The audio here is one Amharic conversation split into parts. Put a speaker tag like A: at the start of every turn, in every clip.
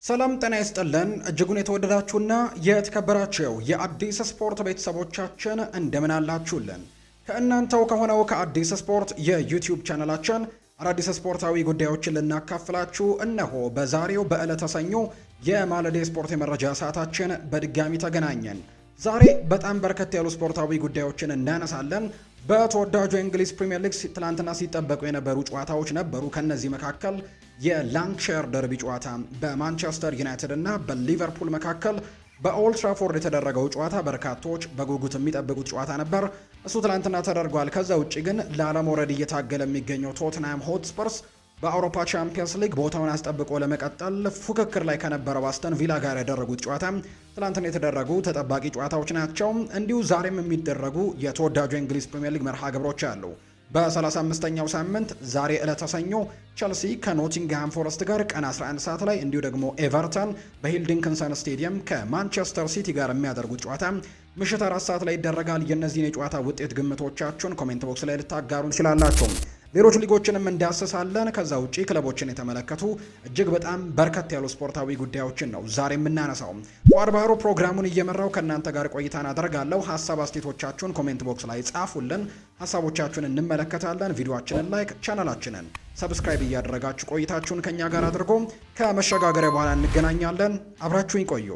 A: ሰላም ጤና ይስጥልን እጅጉን የተወደዳችሁና የተከበራችሁ የአዲስ ስፖርት ቤተሰቦቻችን እንደምን አላችሁልን? ከእናንተው ከሆነው ከአዲስ ስፖርት የዩቲዩብ ቻናላችን አዳዲስ ስፖርታዊ ጉዳዮችን ልናካፍላችሁ እነሆ በዛሬው በዕለተ ሰኞ የማለዳ ስፖርት የመረጃ ሰዓታችን በድጋሚ ተገናኘን። ዛሬ በጣም በርከት ያሉ ስፖርታዊ ጉዳዮችን እናነሳለን። በተወዳጁ የእንግሊዝ ፕሪምየር ሊግ ትላንትና ሲጠበቁ የነበሩ ጨዋታዎች ነበሩ። ከነዚህ መካከል የላንክሻየር ደርቢ ጨዋታ በማንቸስተር ዩናይትድ እና በሊቨርፑል መካከል በኦልድ ትራፎርድ የተደረገው ጨዋታ በርካቶች በጉጉት የሚጠብቁት ጨዋታ ነበር። እሱ ትላንትና ተደርጓል። ከዛ ውጭ ግን ለአለመውረድ እየታገለ የሚገኘው ቶትንሃም ሆትስፐርስ በአውሮፓ ቻምፒየንስ ሊግ ቦታውን አስጠብቆ ለመቀጠል ፉክክር ላይ ከነበረው አስተን ቪላ ጋር ያደረጉት ጨዋታ ትላንትና የተደረጉ ተጠባቂ ጨዋታዎች ናቸው። እንዲሁ ዛሬም የሚደረጉ የተወዳጁ የእንግሊዝ ፕሪምየር ሊግ መርሃ ግብሮች አሉ። በ35ኛው ሳምንት ዛሬ ዕለተ ሰኞ ቸልሲ ከኖቲንግሃም ፎረስት ጋር ቀን 11 ሰዓት ላይ እንዲሁ ደግሞ ኤቨርተን በሂልዲንግሰን ስቴዲየም ከማንቸስተር ሲቲ ጋር የሚያደርጉት ጨዋታ ምሽት 4 ሰዓት ላይ ይደረጋል። የእነዚህን የጨዋታ ውጤት ግምቶቻችሁን ኮሜንት ቦክስ ላይ ልታጋሩን ትችላላችሁ። ሌሎች ሊጎችንም እንዳስሳለን። ከዛ ውጪ ክለቦችን የተመለከቱ እጅግ በጣም በርከት ያሉ ስፖርታዊ ጉዳዮችን ነው ዛሬ የምናነሳው። ፏድ ባህሩ ፕሮግራሙን እየመራው ከእናንተ ጋር ቆይታን አደርጋለሁ። ሀሳብ አስተያየቶቻችሁን ኮሜንት ቦክስ ላይ ጻፉልን። ሀሳቦቻችሁን እንመለከታለን። ቪዲዮአችንን ላይክ፣ ቻናላችንን ሰብስክራይብ እያደረጋችሁ ቆይታችሁን ከኛ ጋር አድርጎ ከመሸጋገሪያ በኋላ እንገናኛለን። አብራችሁኝ ቆዩ።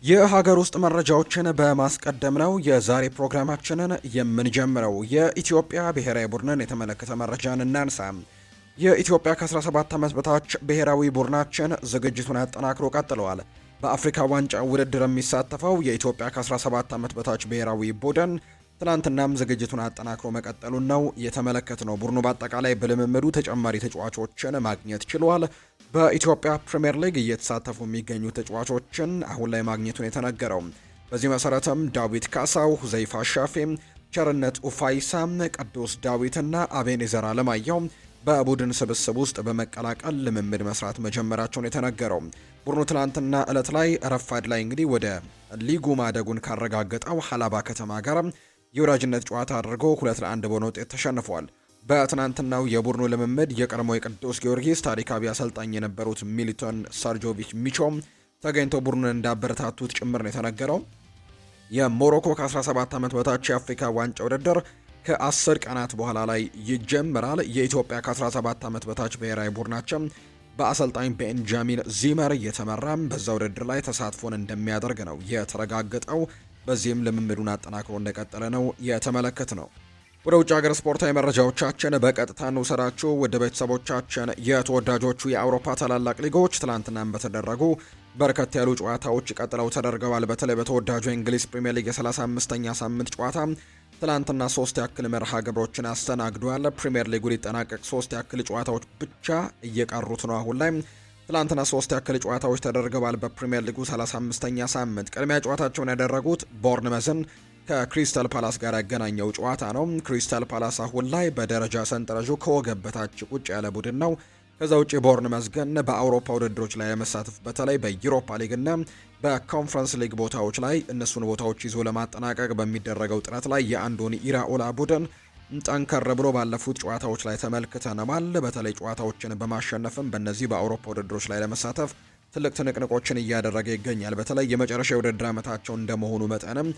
A: የሀገር ውስጥ መረጃዎችን በማስቀደም ነው የዛሬ ፕሮግራማችንን የምንጀምረው። የኢትዮጵያ ብሔራዊ ቡድንን የተመለከተ መረጃን እናንሳ። የኢትዮጵያ ከ17 ዓመት በታች ብሔራዊ ቡድናችን ዝግጅቱን አጠናክሮ ቀጥለዋል። በአፍሪካ ዋንጫ ውድድር የሚሳተፈው የኢትዮጵያ ከ17 ዓመት በታች ብሔራዊ ቡድን ትናንትናም ዝግጅቱን አጠናክሮ መቀጠሉን ነው የተመለከትነው። ቡድኑ በአጠቃላይ በልምምዱ ተጨማሪ ተጫዋቾችን ማግኘት ችሏል። በኢትዮጵያ ፕሪምየር ሊግ እየተሳተፉ የሚገኙ ተጫዋቾችን አሁን ላይ ማግኘቱን የተነገረው። በዚህ መሰረትም ዳዊት ካሳው፣ ሁዘይፋ ሻፌ፣ ቸርነት ኡፋይሳ፣ ቅዱስ ዳዊትና አቤኔዘር አለማየሁ በቡድን ስብስብ ውስጥ በመቀላቀል ልምምድ መስራት መጀመራቸውን የተነገረው። ቡድኑ ትናንትና ዕለት ላይ ረፋድ ላይ እንግዲህ ወደ ሊጉ ማደጉን ካረጋገጠው ሀላባ ከተማ ጋር የወዳጅነት ጨዋታ አድርጎ 2-1 በሆነ ውጤት ተሸንፏል። በትናንትናው የቡድኑ ልምምድ የቀድሞ የቅዱስ ጊዮርጊስ ታሪካዊ አሰልጣኝ የነበሩት ሚሊቶን ሳርጆቪች ሚቾም ተገኝተው ቡድኑን እንዳበረታቱት ጭምር ነው የተነገረው። የሞሮኮ ከ17 ዓመት በታች የአፍሪካ ዋንጫ ውድድር ከ10 ቀናት በኋላ ላይ ይጀምራል። የኢትዮጵያ ከ17 ዓመት በታች ብሔራዊ ቡድናቸው በአሰልጣኝ ቤንጃሚን ዚመር እየተመራ በዛ ውድድር ላይ ተሳትፎን እንደሚያደርግ ነው የተረጋገጠው። በዚህም ልምምዱን አጠናክሮ እንደቀጠለ ነው የተመለከት ነው። ወደ ውጭ ሀገር ስፖርታዊ መረጃዎቻችን በቀጥታ እንውሰዳችሁ። ወደ ቤተሰቦቻችን የተወዳጆቹ የአውሮፓ ታላላቅ ሊጎች ትላንትናም በተደረጉ በርከት ያሉ ጨዋታዎች ቀጥለው ተደርገዋል። በተለይ በተወዳጁ የእንግሊዝ ፕሪምየር ሊግ የ35ኛ ሳምንት ጨዋታ ትላንትና 3 ያክል መርሃ ግብሮችን አስተናግዷል። ፕሪምየር ሊጉ ሊጠናቀቅ 3 ያክል ጨዋታዎች ብቻ እየቀሩት ነው አሁን ላይ። ትላንትና 3 ያክል ጨዋታዎች ተደርገዋል በፕሪምየር ሊጉ 35ኛ ሳምንት። ቅድሚያ ጨዋታቸውን ያደረጉት ቦርንመዝን ከክሪስታል ፓላስ ጋር ያገናኘው ጨዋታ ነው። ክሪስታል ፓላስ አሁን ላይ በደረጃ ሰንጠረዡ ከወገብ በታች ቁጭ ያለ ቡድን ነው። ከዛ ውጪ ቦርንመዝ ግን በአውሮፓ ውድድሮች ላይ ለመሳተፍ በተለይ በዩሮፓ ሊግ እና በኮንፈረንስ ሊግ ቦታዎች ላይ እነሱን ቦታዎች ይዞ ለማጠናቀቅ በሚደረገው ጥረት ላይ የአንዶኒ ኢራኦላ ቡድን ጠንከር ብሎ ባለፉት ጨዋታዎች ላይ ተመልክተናል። በተለይ ጨዋታዎችን በማሸነፍም በእነዚህ በአውሮፓ ውድድሮች ላይ ለመሳተፍ ትልቅ ትንቅንቆችን እያደረገ ይገኛል። በተለይ የመጨረሻ የውድድር ዓመታቸው እንደመሆኑ መጠንም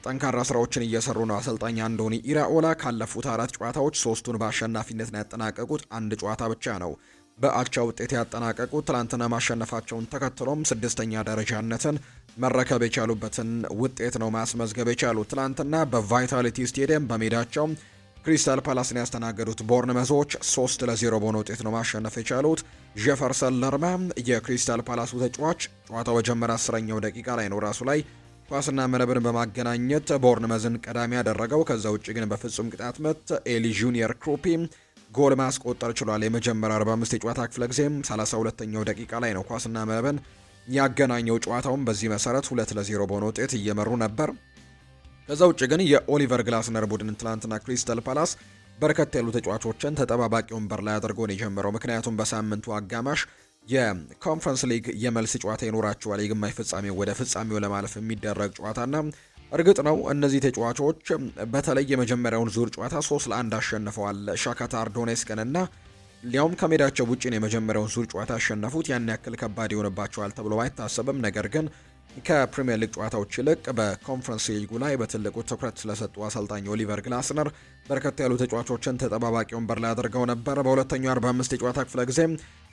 A: ጠንካራ ስራዎችን እየሰሩ ነው። አሰልጣኝ አንዶኒ ኢራኦላ ካለፉት 4 ጨዋታዎች 3ቱን በአሸናፊነት ነው ያጠናቀቁት። አንድ ጨዋታ ብቻ ነው በአቻ ውጤት ያጠናቀቁት። ትላንትና ማሸነፋቸውን ተከትሎም 6ኛ ደረጃነትን መረከብ የቻሉበትን ውጤት ነው ማስመዝገብ የቻሉት። ትላንትና በቫይታሊቲ ስቴዲየም በሜዳቸው ክሪስታል ፓላስን ያስተናገዱት ቦርንመዞች 3-0 በሆነ ውጤት ነው ማሸነፍ የቻሉት። ጄፈርሰን ለርማ የክሪስታል ፓላሱ ተጫዋች ጨዋታው በጀመረ 10ኛው ደቂቃ ላይ ነው ራሱ ላይ ኳስና መረብን በማገናኘት ቦርንመዝን ቀዳሚ ያደረገው። ከዛ ውጭ ግን በፍጹም ቅጣት ምት ኤሊ ጁኒየር ክሩፒ ጎል ማስቆጠር ችሏል። የመጀመሪያ 45 የጨዋታ ክፍለ ጊዜም 32ኛው ደቂቃ ላይ ነው ኳስና መረብን ያገናኘው። ጨዋታውን በዚህ መሰረት 2-0 በሆነ ውጤት እየመሩ ነበር። ከዛ ውጭ ግን የኦሊቨር ግላስነር ቡድን ትላንትና ክሪስታል ፓላስ በርከት ያሉ ተጫዋቾችን ተጠባባቂ ወንበር ላይ አድርጎ ነው የጀመረው። ምክንያቱም በሳምንቱ አጋማሽ የኮንፈረንስ ሊግ የመልስ ጨዋታ ይኖራቸዋል። የግማሽ ፍጻሜው ወደ ፍጻሜው ለማለፍ የሚደረግ ጨዋታና እርግጥ ነው እነዚህ ተጫዋቾች በተለይ የመጀመሪያውን ዙር ጨዋታ 3-1 አሸንፈዋል ሻካታር ዶኔስክንና ሊያውም ከሜዳቸው ውጪ ነው የመጀመሪያውን ዙር ጨዋታ ያሸነፉት። ያን ያክል ከባድ ይሆንባቸዋል ተብሎ አይታሰብም። ነገር ግን ከፕሪሚየር ሊግ ጨዋታዎች ይልቅ በኮንፈረንስ ሊጉ ላይ በትልቁ ትኩረት ስለሰጡ አሰልጣኝ ኦሊቨር ግላስነር በርከት ያሉ ተጫዋቾችን ተጠባባቂ ወንበር ላይ አድርገው ነበር። በሁለተኛው 45 የጨዋታ ክፍለ ጊዜ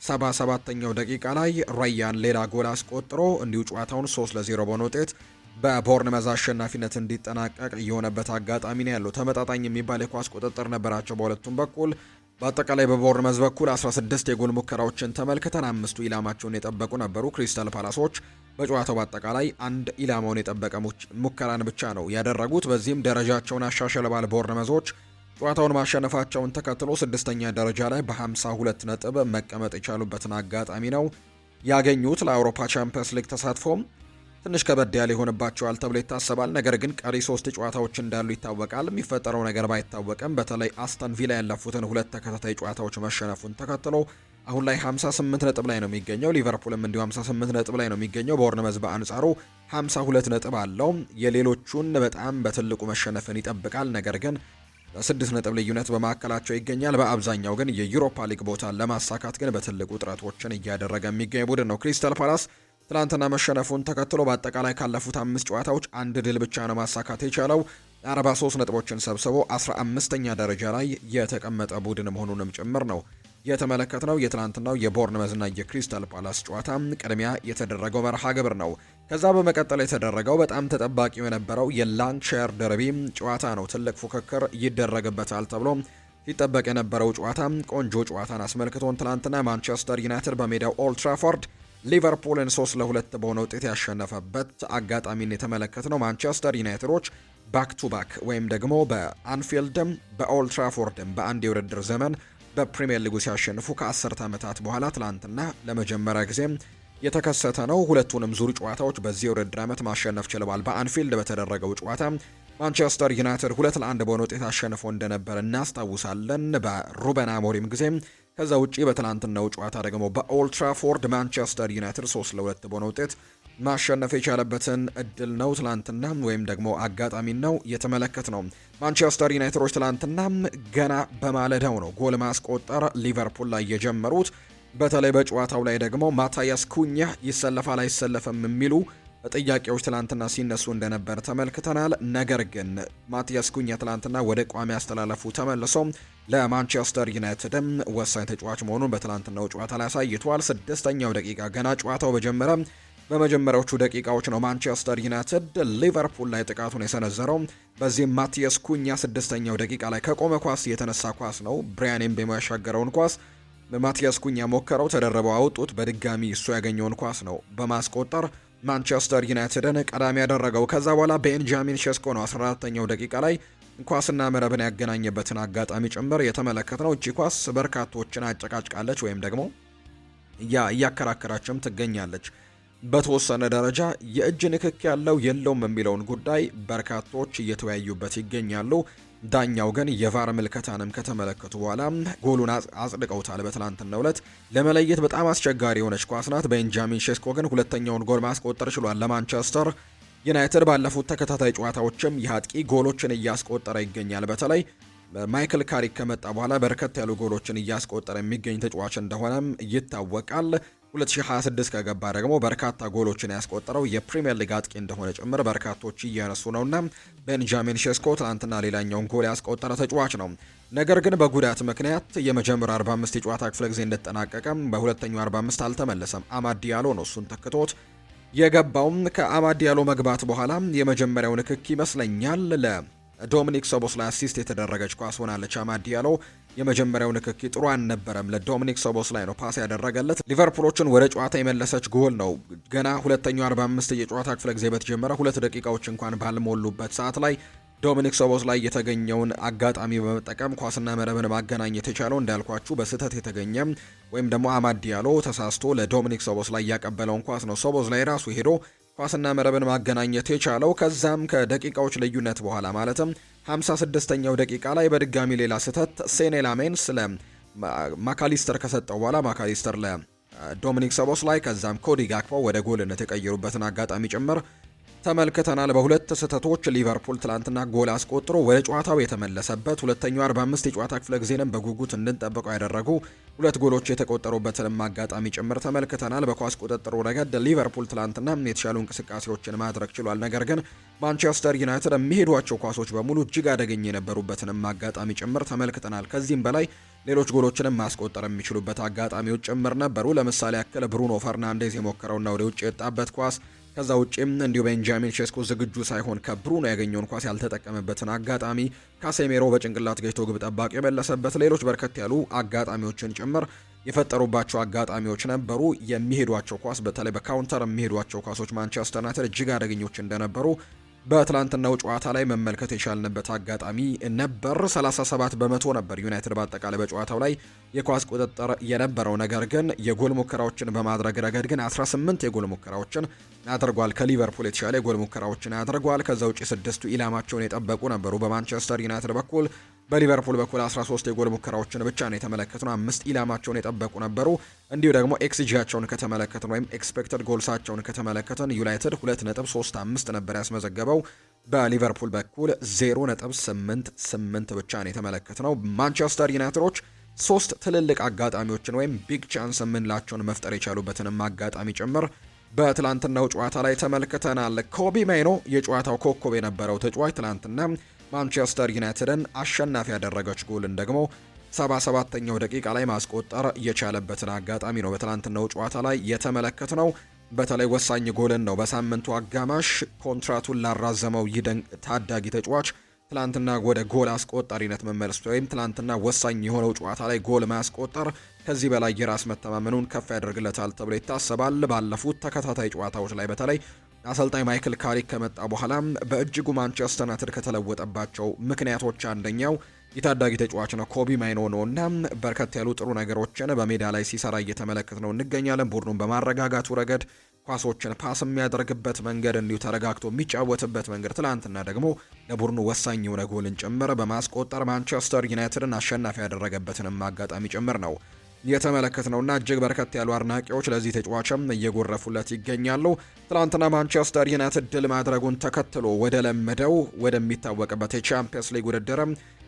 A: 77ኛው ደቂቃ ላይ ራያን ሌላ ጎል አስቆጥሮ እንዲሁ ጨዋታውን 3-0 በሆነ ውጤት በቦርንመዝ አሸናፊነት እንዲጠናቀቅ የሆነበት አጋጣሚ ነው ያለው። ተመጣጣኝ የሚባል የኳስ ቁጥጥር ነበራቸው በሁለቱም በኩል። በአጠቃላይ በቦርንመዝ በኩል 16 የጎል ሙከራዎችን ተመልክተን 5ቱ ኢላማቸውን የጠበቁ ነበሩ። ክሪስታል ፓላሶች በጨዋታው በአጠቃላይ አንድ ኢላማውን የጠበቀ ሙከራን ብቻ ነው ያደረጉት። በዚህም ደረጃቸውን አሻሽለዋል። ቦርንመዞች ጨዋታውን ማሸነፋቸውን ተከትሎ 6ኛ ደረጃ ላይ በ52 ነጥብ መቀመጥ የቻሉበትን አጋጣሚ ነው ያገኙት። ለአውሮፓ ቻምፒየንስ ሊግ ተሳትፎም ትንሽ ከበድ ያለ ይሆንባቸዋል ተብሎ ይታሰባል። ነገር ግን ቀሪ 3 ጨዋታዎች እንዳሉ ይታወቃል። የሚፈጠረው ነገር ባይታወቅም በተለይ አስተን ቪላ ያለፉትን 2 ተከታታይ ጨዋታዎች መሸነፉን ተከትሎ አሁን ላይ 58 ነጥብ ላይ ነው የሚገኘው። ሊቨርፑልም እንዲሁ 58 ነጥብ ላይ ነው የሚገኘው። ቦርንመዝ በአንጻሩ 52 ነጥብ አለው። የሌሎቹን በጣም በትልቁ መሸነፍን ይጠብቃል። ነገር ግን 6 ነጥብ ልዩነት በማዕከላቸው ይገኛል። በአብዛኛው ግን የዩሮፓ ሊግ ቦታን ለማሳካት ግን በትልቁ ጥረቶችን እያደረገ የሚገኝ ቡድን ነው። ክሪስታል ፓላስ ትላንትና መሸነፉን ተከትሎ በአጠቃላይ ካለፉት 5 ጨዋታዎች አንድ ድል ብቻ ነው ማሳካት የቻለው። 43 ነጥቦችን ሰብስቦ 15ኛ ደረጃ ላይ የተቀመጠ ቡድን መሆኑንም ጭምር ነው የተመለከትነው። የትላንትናው የቦርንመዝና የክሪስታል ፓላስ ጨዋታ ቅድሚያ የተደረገው መርሃ ግብር ነው። ከዛ በመቀጠል የተደረገው በጣም ተጠባቂው የነበረው የላንካሻየር ደርቢ ጨዋታ ነው። ትልቅ ፉክክር ይደረግበታል ተብሎ ሲጠበቅ የነበረው ጨዋታ ቆንጆ ጨዋታን አስመልክቶን ትላንትና ማንቸስተር ዩናይትድ በሜዳው ኦልድ ትራፎርድ ሊቨርፑልን 3-2 በሆነ ውጤት ያሸነፈበት አጋጣሚን የተመለከትነው። ማንቸስተር ዩናይትዶች ባክ ቱ ባክ ወይም ደግሞ በአንፊልድም በኦልድ ትራፎርድም በአንድ የውድድር ዘመን በፕሪሚየር ሊጉ ሲያሸንፉ ከ10 ዓመታት በኋላ ትላንትና ለመጀመሪያ ጊዜ የተከሰተ ነው። ሁለቱንም ዙር ጨዋታዎች በዚህ የውድድር ዓመት ማሸነፍ ችለዋል። በአንፊልድ በተደረገው ጨዋታ ማንቸስተር ዩናይትድ 2-1 በሆነ ውጤት አሸንፎ እንደነበር እናስታውሳለን በሩበን አሞሪም ጊዜ። ከዛ ውጪ በትናንትናው ጨዋታ ደግሞ በኦልድ ትራፎርድ ማንቸስተር ዩናይትድ 3-2 በሆነ ውጤት ማሸነፍ የቻለበትን እድል ነው ትላንትና ወይም ደግሞ አጋጣሚ ነው የተመለከት ነው። ማንቸስተር ዩናይትዶች ትላንትና ገና በማለዳው ነው ጎል ማስቆጠር ሊቨርፑል ላይ የጀመሩት። በተለይ በጨዋታው ላይ ደግሞ ማታያስ ኩኛ ይሰለፋል አይሰለፍም የሚሉ ጥያቄዎች ትላንትና ሲነሱ እንደነበር ተመልክተናል። ነገር ግን ማቲያስ ኩኛ ትላንትና ወደ ቋሚ አስተላለፉ ተመልሶ ለማንቸስተር ዩናይትድም ወሳኝ ተጫዋች መሆኑን በትላንትናው ጨዋታ ላይ አሳይቷል። 6ኛው ደቂቃ ገና ጨዋታው በጀመረ በመጀመሪያዎቹ ደቂቃዎች ነው ማንቸስተር ዩናይትድ ሊቨርፑል ላይ ጥቃቱን የሰነዘረው። በዚህም ማቲያስ ኩኛ 6ኛው ደቂቃ ላይ ከቆመ ኳስ የተነሳ ኳስ ነው ብራያን ኤምቤሞ ያሻገረውን ኳስ ማቲያስ ኩኛ ሞከረው፣ ተደረበው አወጡት። በድጋሚ እሱ ያገኘውን ኳስ ነው በማስቆጠር ማንቸስተር ዩናይትድን ቀዳሚ ያደረገው። ከዛ በኋላ ቤንጃሚን ሼስኮ ነው 14ኛው ደቂቃ ላይ ኳስና መረብን ያገናኘበትን አጋጣሚ ጭምር የተመለከትነው። እቺ ኳስ በርካቶችን አጨቃጭቃለች ወይም ደግሞ እያከራከራችም ትገኛለች። በተወሰነ ደረጃ የእጅ ንክክ ያለው የለውም የሚለውን ጉዳይ በርካቶች እየተወያዩበት ይገኛሉ። ዳኛው ግን የቫር ምልከታንም ከተመለከቱ በኋላ ጎሉን አጽድቀውታል። በትላንትናው ዕለት ለመለየት በጣም አስቸጋሪ የሆነች ኳስ ናት። ቤንጃሚን ሼስኮ ግን ሁለተኛውን ጎል ማስቆጠር ችሏል። ለማንቸስተር ዩናይትድ ባለፉት ተከታታይ ጨዋታዎችም የአጥቂ ጎሎችን እያስቆጠረ ይገኛል። በተለይ ማይክል ካሪክ ከመጣ በኋላ በርከት ያሉ ጎሎችን እያስቆጠረ የሚገኝ ተጫዋች እንደሆነም ይታወቃል። 2026 ከገባ ደግሞ በርካታ ጎሎችን ያስቆጠረው የፕሪሚየር ሊግ አጥቂ እንደሆነ ጭምር በርካቶች እያነሱ ነውና ቤንጃሚን ሼስኮ ትናንትና ሌላኛውን ጎል ያስቆጠረ ተጫዋች ነው። ነገር ግን በጉዳት ምክንያት የመጀመሪያው 45 የጨዋታ ክፍለ ጊዜ እንደተጠናቀቀ በሁለተኛው 45 አልተመለሰም። አማድ ዲያሎ ነው እሱን ተክቶት የገባውም። ከአማድ ዲያሎ መግባት በኋላ የመጀመሪያው ንክክ ይመስለኛል ለዶሚኒክ ሶቦስላይ አሲስት የተደረገች ኳስ ሆናለች። አማድ ዲያሎ የመጀመሪያው ንክኪ ጥሩ አልነበረም። ለዶሚኒክ ሶቦስላይ ነው ፓስ ያደረገለት። ሊቨርፑሎችን ወደ ጨዋታ የመለሰች ጎል ነው። ገና ሁለተኛው 45 የጨዋታ ክፍለ ጊዜ በተጀመረ 2 ደቂቃዎች እንኳን ባልሞሉበት ሰዓት ላይ ዶሚኒክ ሶቦስላይ የተገኘውን አጋጣሚ በመጠቀም ኳስና መረብን ማገናኘት የቻለው እንዳልኳችሁ በስህተት የተገኘ ወይም ደግሞ አማድ ዲያሎ ተሳስቶ ለዶሚኒክ ሶቦስላይ ያቀበለውን ኳስ ነው ሶቦስላይ ራሱ ሄዶ ኳስና መረብን ማገናኘት የቻለው። ከዛም ከደቂቃዎች ልዩነት በኋላ ማለትም 56ኛው ደቂቃ ላይ በድጋሚ ሌላ ስህተት ሴኔ ላሜንስ ለማካሊስተር ከሰጠው በኋላ ማካሊስተር ለዶሚኒክ ሶቦስላይ ከዛም ኮዲ ጋክፖ ወደ ጎልነት የቀየሩበትን አጋጣሚ ጭምር ተመልክተናል። በሁለት ስህተቶች ሊቨርፑል ትላንትና ጎል አስቆጥሮ ወደ ጨዋታው የተመለሰበት ሁለተኛው 45 የጨዋታ ክፍለ ጊዜንም በጉጉት እንድንጠብቀው ያደረጉ ሁለት ጎሎች የተቆጠሩበትንም አጋጣሚ ጭምር ተመልክተናል። በኳስ ቁጥጥሩ ረገድ ሊቨርፑል ትላንትና የተሻሉ እንቅስቃሴዎችን ማድረግ ችሏል። ነገር ግን ማንቸስተር ዩናይትድ የሚሄዷቸው ኳሶች በሙሉ እጅግ አደገኛ የነበሩበትንም አጋጣሚ ጭምር ተመልክተናል። ከዚህም በላይ ሌሎች ጎሎችንም ማስቆጠር የሚችሉበት አጋጣሚዎች ጭምር ነበሩ። ለምሳሌ ያክል ብሩኖ ፈርናንዴዝ የሞከረውና ወደ ውጭ የወጣበት ኳስ፣ ከዛ ውጪም እንዲሁ ቤንጃሚን ሼስኮ ዝግጁ ሳይሆን ከብሩኖ ያገኘውን ኳስ ያልተጠቀመበትን አጋጣሚ፣ ካሴሜሮ በጭንቅላት ገጭቶ ግብ ጠባቂ የመለሰበት፣ ሌሎች በርከት ያሉ አጋጣሚዎችን ጭምር የፈጠሩባቸው አጋጣሚዎች ነበሩ። የሚሄዷቸው ኳስ በተለይ በካውንተር የሚሄዷቸው ኳሶች ማንቸስተር ዩናይትድ እጅግ አደገኞች እንደነበሩ በትላንትናው ጨዋታ ላይ መመልከት የቻልንበት አጋጣሚ ነበር። 37 በመቶ ነበር ዩናይትድ በአጠቃላይ በጨዋታው ላይ የኳስ ቁጥጥር የነበረው። ነገር ግን የጎል ሙከራዎችን በማድረግ ረገድ ግን 18 የጎል ሙከራዎችን አድርጓል። ከሊቨርፑል የተሻለ የጎል ሙከራዎችን አድርጓል። ከዛ ውጪ 6ቱ ኢላማቸውን የጠበቁ ነበሩ በማንቸስተር ዩናይትድ በኩል። በሊቨርፑል በኩል 13 የጎል ሙከራዎችን ብቻ ነው የተመለከትነው። 5 ኢላማቸውን የጠበቁ ነበሩ። እንዲሁ ደግሞ ኤክስጂያቸውን ከተመለከትን ወይም ኤክስፔክተድ ጎልሳቸውን ከተመለከትን ዩናይትድ 2.35 ነበር ያስመዘገበው። በሊቨርፑል በኩል 0.88 ብቻ ነው የተመለከትነው። ማንቸስተር ዩናይትዶች 3 ትልልቅ አጋጣሚዎችን ወይም ቢግ ቻንስ የምንላቸውን መፍጠር የቻሉበትንም አጋጣሚ ጭምር በትላንትናው ጨዋታ ላይ ተመልክተናል። ኮቢ ማይኖ የጨዋታው ኮከብ የነበረው ተጫዋች ትላንትና ማንቸስተር ዩናይትድን አሸናፊ ያደረገች ጎልን ደግሞ 77ኛው ደቂቃ ላይ ማስቆጠር የቻለበትን አጋጣሚ ነው በትላንትናው ጨዋታ ላይ የተመለከትነው። በተለይ ወሳኝ ጎልን ነው። በሳምንቱ አጋማሽ ኮንትራቱን ላራዘመው ታዳጊ ተጫዋች ትላንትና ወደ ጎል አስቆጣሪነት መመለስ ወይም ትላንትና ወሳኝ የሆነው ጨዋታ ላይ ጎል ማስቆጠር ከዚህ በላይ የራስ መተማመኑን ከፍ ያደርግለታል ተብሎ ይታሰባል። ባለፉት ተከታታይ ጨዋታዎች ላይ በተለይ አሰልጣኝ ማይክል ካሪክ ከመጣ በኋላ በእጅጉ ማንቸስተር ዩናይትድ ከተለወጠባቸው ምክንያቶች አንደኛው የታዳጊ ተጫዋች ነው ኮቢ ማይኖ ነው እና በርከት ያሉ ጥሩ ነገሮችን በሜዳ ላይ ሲሰራ እየተመለከት ነው እንገኛለን። ቡድኑን በማረጋጋቱ ረገድ ኳሶችን ፓስ የሚያደርግበት መንገድ፣ እንዲሁ ተረጋግቶ የሚጫወትበት መንገድ፣ ትላንትና ደግሞ ለቡድኑ ወሳኝ የሆነ ጎልን ጭምር በማስቆጠር ማንቸስተር ዩናይትድን አሸናፊ ያደረገበትንም አጋጣሚ ጭምር ነው የተመለከትነውና እጅግ በርከት ያሉ አድናቂዎች ለዚህ ተጫዋችም እየጎረፉለት ይገኛሉ። ትላንትና ማንቸስተር ዩናይትድ ድል ማድረጉን ተከትሎ ወደ ለመደው ወደሚታወቅበት የቻምፒየንስ ሊግ ውድድር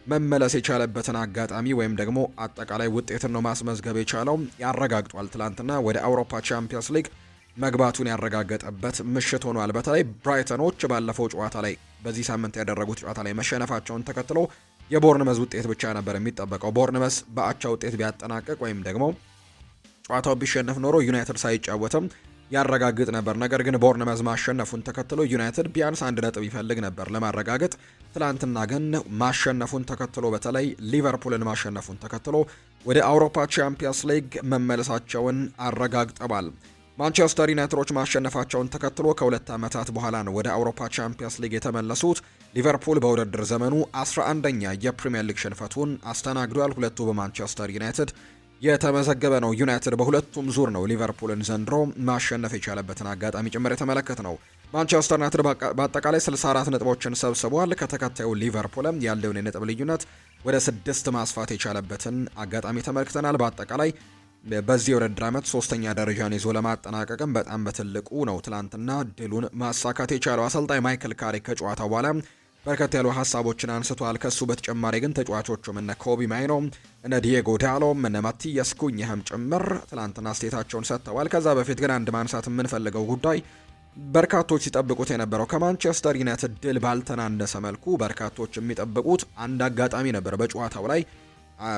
A: መመለስ የቻለበትን አጋጣሚ ወይም ደግሞ አጠቃላይ ውጤትን ነው ማስመዝገብ የቻለው ያረጋግጧል። ትላንትና ወደ አውሮፓ ቻምፒየንስ ሊግ መግባቱን ያረጋገጠበት ምሽት ሆኗል። በተለይ ብራይተኖች ባለፈው ጨዋታ ላይ በዚህ ሳምንት ያደረጉት ጨዋታ ላይ መሸነፋቸውን ተከትሎ የቦርንመዝ ውጤት ብቻ ነበር የሚጠበቀው። ቦርንመዝ በአቻ ውጤት ቢያጠናቅቅ ወይም ደግሞ ጨዋታው ቢሸነፍ ኖሮ ዩናይትድ ሳይጫወትም ያረጋግጥ ነበር። ነገር ግን ቦርንመዝ ማሸነፉን ተከትሎ ዩናይትድ ቢያንስ 1 ነጥብ ይፈልግ ነበር ለማረጋገጥ። ትላንትና ግን ማሸነፉን ተከትሎ በተለይ ሊቨርፑልን ማሸነፉን ተከትሎ ወደ አውሮፓ ቻምፒየንስ ሊግ መመለሳቸውን አረጋግጠዋል። ማንቸስተር ዩናይትዶች ማሸነፋቸውን ተከትሎ ከ2 ዓመታት በኋላ ነው ወደ አውሮፓ ቻምፒየንስ ሊግ የተመለሱት። ሊቨርፑል በውድድር ዘመኑ 11ኛ የፕሪሚየር ሊግ ሽንፈቱን አስተናግዷል። ሁለቱ በማንቸስተር ዩናይትድ የተመዘገበ ነው። ዩናይትድ በሁለቱም ዙር ነው ሊቨርፑልን ዘንድሮ ማሸነፍ የቻለበትን አጋጣሚ ጭምር የተመለከት ነው። ማንቸስተር ዩናይትድ በአጠቃላይ 64 ነጥቦችን ሰብስቧል። ከተከታዩ ሊቨርፑልም ያለውን የነጥብ ልዩነት ወደ 6 ማስፋት የቻለበትን አጋጣሚ ተመልክተናል። በአጠቃላይ በዚህ የውድድር ዓመት 3ኛ ደረጃን ይዞ ለማጠናቀቅም በጣም በትልቁ ነው ትላንትና ድሉን ማሳካት የቻለው። አሰልጣኝ ማይክል ካሪክ ከጨዋታው በኋላ በርከት ያሉ ሀሳቦችን አንስቷል። ከሱ በተጨማሪ ግን ተጫዋቾቹም እነ ኮቢ ማይኖ፣ እነ ዲየጎ ዳሎም፣ እነ ማቲያስ ኩኝሃም ጭምር ትላንትና አስተያየታቸውን ሰጥተዋል። ከዛ በፊት ግን አንድ ማንሳት የምንፈልገው ጉዳይ በርካቶች ሲጠብቁት የነበረው ከማንቸስተር ዩናይትድ ድል ባልተናነሰ መልኩ በርካቶች የሚጠብቁት አንድ አጋጣሚ ነበር። በጨዋታው ላይ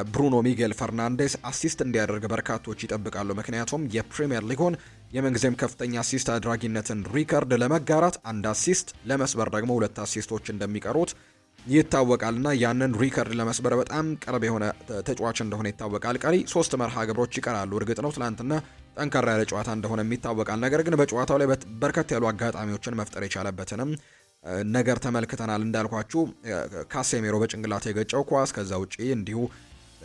A: ብሩኖ ሚጌል ፈርናንዴስ አሲስት እንዲያደርግ በርካቶች ይጠብቃሉ። ምክንያቱም የፕሪሚየር ሊጉን የምንጊዜም ከፍተኛ አሲስት አድራጊነትን ሪከርድ ለመጋራት አንድ አሲስት ለመስበር ደግሞ 2 አሲስቶች እንደሚቀሩት ይታወቃልና ያንን ሪከርድ ለመስበር በጣም ቅርብ የሆነ ተጫዋች እንደሆነ ይታወቃል። ቀሪ 3 መርሃ ግብሮች ይቀራሉ። እርግጥ ነው ትላንትና ጠንካራ ያለ ጨዋታ እንደሆነ ይታወቃል። ነገር ግን በጨዋታው ላይ በርከት ያሉ አጋጣሚዎችን መፍጠር የቻለበትንም ነገር ተመልክተናል። እንዳልኳችሁ ካሴሜሮ በጭንቅላት የገጨው ኳስ፣ ከዛ ውጪ እንዲሁ